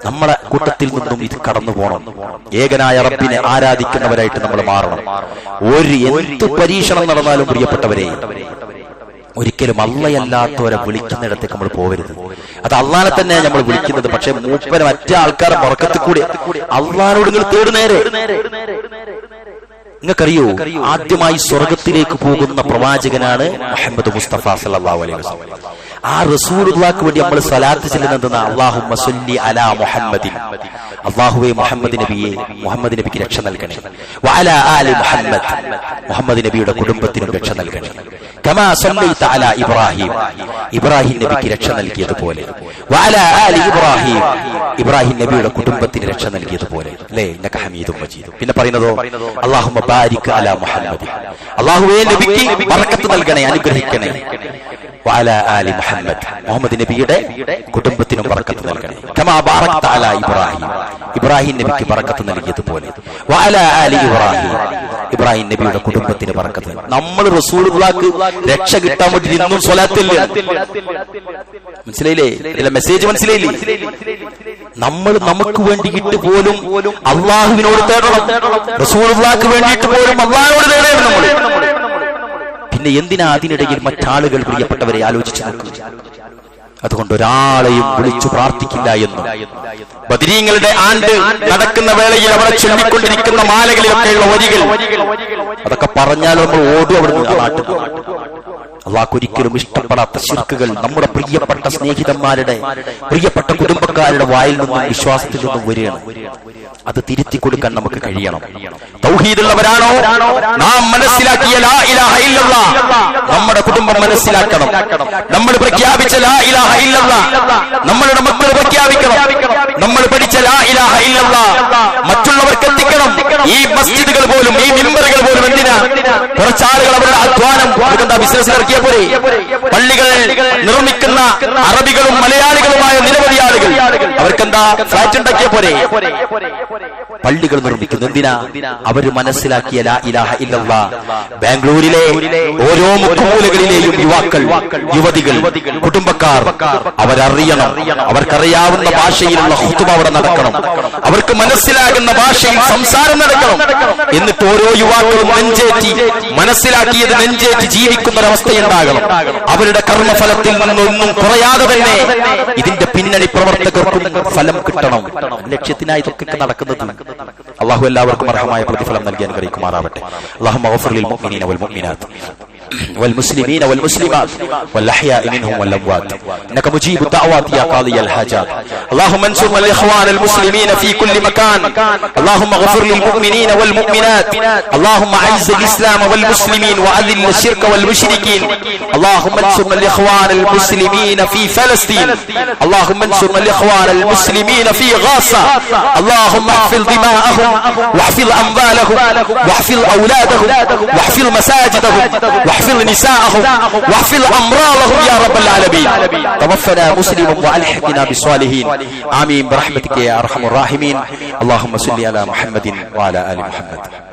Speaker 1: നമ്മളെ കൂട്ടത്തിൽ നിന്നും ഇത് കടന്നു പോകണം. ഏകനായ റബ്ബിനെ ആരാധിക്കുന്നവരായിട്ട് നമ്മൾ മാറണം. എന്ത് പരീക്ഷണം നടന്നാലും പ്രിയപ്പെട്ടവരെ ഒരിക്കലും അള്ളയല്ലാത്തവരെ വിളിക്കുന്നിടത്തേക്ക് നമ്മൾ പോകരുത്. അത് അള്ളാനെ തന്നെ നമ്മൾ വിളിക്കുന്നത്. പക്ഷെ മൂപ്പനെ മറ്റേ ആൾക്കാരെ പുറക്കത്തിൽ കൂടി അള്ളാനോട് നിങ്ങൾ തേട് നേരെ. നിങ്ങൾക്കറിയോ, ആദ്യമായി സ്വർഗത്തിലേക്ക് പോകുന്ന പ്രവാചകനാണ് മുഹമ്മദ് മുസ്തഫ സല്ലല്ലാഹു അലൈഹി വസല്ലം. ആ റസൂലുള്ളാഹിക്ക് വേണ്ടി നമ്മൾ സ്വലാത്ത് ചെല്ലുന്നത് അല്ലാഹുമ്മ സ്വല്ലി അലാ മുഹമ്മദിൻ, അല്ലാഹുവേ മുഹമ്മദ് നബിയെ, മുഹമ്മദ് നബിക്ക് രക്ഷ നൽകണേ. വഅലാ ആലി മുഹമ്മദ്, മുഹമ്മദ് നബിയുടെ കുടുംബത്തിനും രക്ഷ നൽകണേ. കമാ സല്ലൈത അലാ ഇബ്രാഹിം, ഇബ്രാഹിം നബിക്ക് രക്ഷ നൽകിയതുപോലെ. വഅലാ ആലി ഇബ്രാഹിം, ഇബ്രാഹിം നബിയുടെ കുടുംബത്തിന് രക്ഷ നൽകിയതുപോലെ. അല്ലേ, ഇന്നക ഹമീദും മജീദ്. പിന്നെ പറയുന്നതോ അല്ലാഹുമ്മ ബാരിക് അലാ മുഹമ്മദ്, അല്ലാഹുവേ നബിക്ക് ബറക്കത്ത് നൽകണേ, അനുഗ്രഹിക്കണേ. വഅലാ ആലി മുഹമ്മദ്, മുഹമ്മദ് നബിയുടെ കുടുംബത്തിനും ബറക്കത്ത് നൽകണേ. കമാ ബാറക്ത അലാ ഇബ്രാഹിം, ഇബ്രാഹിം നബിക്ക് ബറക്കത്ത് നൽകിയതുപോലെ. വഅലാ ആലി ഇബ്രാഹിം, ഇബ്രാഹിം നബിയുടെ കുടുംബത്തിന് ബറക്കത്ത്. നമ്മൾ റസൂലുള്ളാഹിക്ക് രക്ഷ കിട്ടാൻ വേണ്ടി ഇന്നും സ്വലാത്തില്ല. മനസ്സിലായില്ലേ? ഇതിലെ മെസ്സേജ് മനസ്സിലായില്ലേ? നമ്മൾ നമുക്ക് വേണ്ടിയിട്ട് പോലും അള്ളാഹുവിനോട് തേടണം, റസൂലുള്ളാഹിക്ക് വേണ്ടിയിട്ട് പോലും അള്ളാഹുവിനോട് തേടണം നമ്മൾ. പിന്നെ എന്തിനാ അതിനിടയിൽ മറ്റാളുകൾ പ്രിയപ്പെട്ടവരെ ആലോചിച്ചു നോക്കുക. അതുകൊണ്ട് ഒരാളെയും വിളിച്ചു പ്രാർത്ഥിക്കില്ല എന്നും ബദരീങ്ങളുടെ ആണ്ട് നടക്കുന്ന വേളയിൽ അവിടെ ചൊല്ലിക്കൊണ്ടിരിക്കുന്ന മാലകളിലൊക്കെയുള്ള വരികൾ അതൊക്കെ പറഞ്ഞാൽ നമ്മൾ ഓടും അവിടുന്ന് നാട്ടിൽ. അള്ളാഹ്ക്ക് ഒരിക്കലും ഇഷ്ടപ്പെടാത്ത ശിർക്കുകൾ നമ്മുടെ പ്രിയപ്പെട്ട സ്നേഹിതന്മാരുടെ, പ്രിയപ്പെട്ട കുടുംബക്കാരുടെ വായിൽ നിന്നും വിശ്വാസത്തിൽ നിന്നും വരികയാണ്. അത് തിരുത്തി കൊടുക്കാൻ നമുക്ക് കഴിയണം. തൗഹീദുള്ളവരാണോ നാം മനസ്സിലാക്കിയ ലാ ഇലാഹ ഇല്ലല്ലാഹ് നമ്മുടെ കുടുംബം മനസ്സിലാക്കണം. നമ്മൾ പ്രഖ്യാപിച്ച ലാ ഇലാഹ ഇല്ലല്ലാഹ് നമ്മളുടെ മക്കൾ പ്രഖ്യാപിക്കണം. നമ്മൾ പഠിച്ച ലാ ഇലാഹ ഇല്ലല്ലാഹ് മറ്റുള്ളവർക്ക് എത്തിക്കണം. ഈ മസ്ജിദുകൾ പോലും, ഈ മിമ്പറുകൾ പോലും എന്തിനാ? കുറച്ചാളുകൾ അവരുടെ അധ്വാനം ബിസിനസ് ഇറക്കിയ പോലെ പള്ളികൾ നിർമ്മിക്കുന്ന അറബികളും മലയാളികളുമായ നിരവധി ആളുകൾ അവർക്കെന്താ ഫ്ലാറ്റ് ഉണ്ടാക്കിയ പോലെ പള്ളികൾ നിർമ്മിക്കുന്നു. എന്തിനാ? അവര് മനസ്സിലാക്കിയ ലാ ഇലാഹ ഇല്ലല്ലാഹ്. ബാംഗ്ലൂരിലെ ഓരോ മുക്കുമൂലകളിലെയും യുവാക്കൾ, യുവതികൾ, കുടുംബക്കാർ അവരറിയണം. അവർക്കറിയാവുന്ന ഭാഷയിലുള്ള ഖുതുബ അവിടെ നടക്കണം. അവർക്ക് മനസ്സിലാകുന്ന ഭാഷയിൽ സംസാരം നടക്കണം. എന്നിട്ട് ഓരോ യുവാക്കളും നെഞ്ചേറ്റി മനസ്സിലാക്കിയത് നെഞ്ചേറ്റി ജീവിക്കുന്ന ഒരവസ്ഥയുണ്ടാകണം. അവരുടെ കർമ്മഫലത്തിൽ നിന്നൊന്നും കുറയാതെ തന്നെ ഇതിന്റെ പിന്നണി പ്രവർത്തകർക്കും ഫലം കിട്ടണം. ലക്ഷ്യത്തിനായി ഇതൊക്കെ നടക്കുന്നത്. അള്ളാഹു എല്ലാവർക്കും അർഹമായ പ്രതിഫലം നൽകി അനുഗ്രഹിക്കുമാറാവട്ടെ. അല്ലാഹുമ്മ ഗഫിർ ലിൽ മുഅ്മിനീന വൽ മുഅ്മിനാത്ത് والمسلمين والمسلمات والأحياء منهم والأموات إنك مجيب الدعوات يا قاضي الحاجات. اللهم انصر الإخوان المسلمين في كل مكان. اللهم اغفر للمؤمنين والمؤمنات. اللهم أعز الإسلام والمسلمين وأذل الشرك والمشركين. اللهم انصر الإخوان المسلمين في فلسطين. اللهم انصر الإخوان المسلمين في غزة. اللهم احفظ دماءهم واحفظ أموالهم واحفظ أولادهم واحفظ مساجدهم واحفظ نساءهم واحفظ أمراضهم يا رب العالمين. توفنا مسلما وألحقنا بالصالحين. آمين برحمتك يا أرحم الراحمين. اللهم صل على محمد وعلى آل محمد.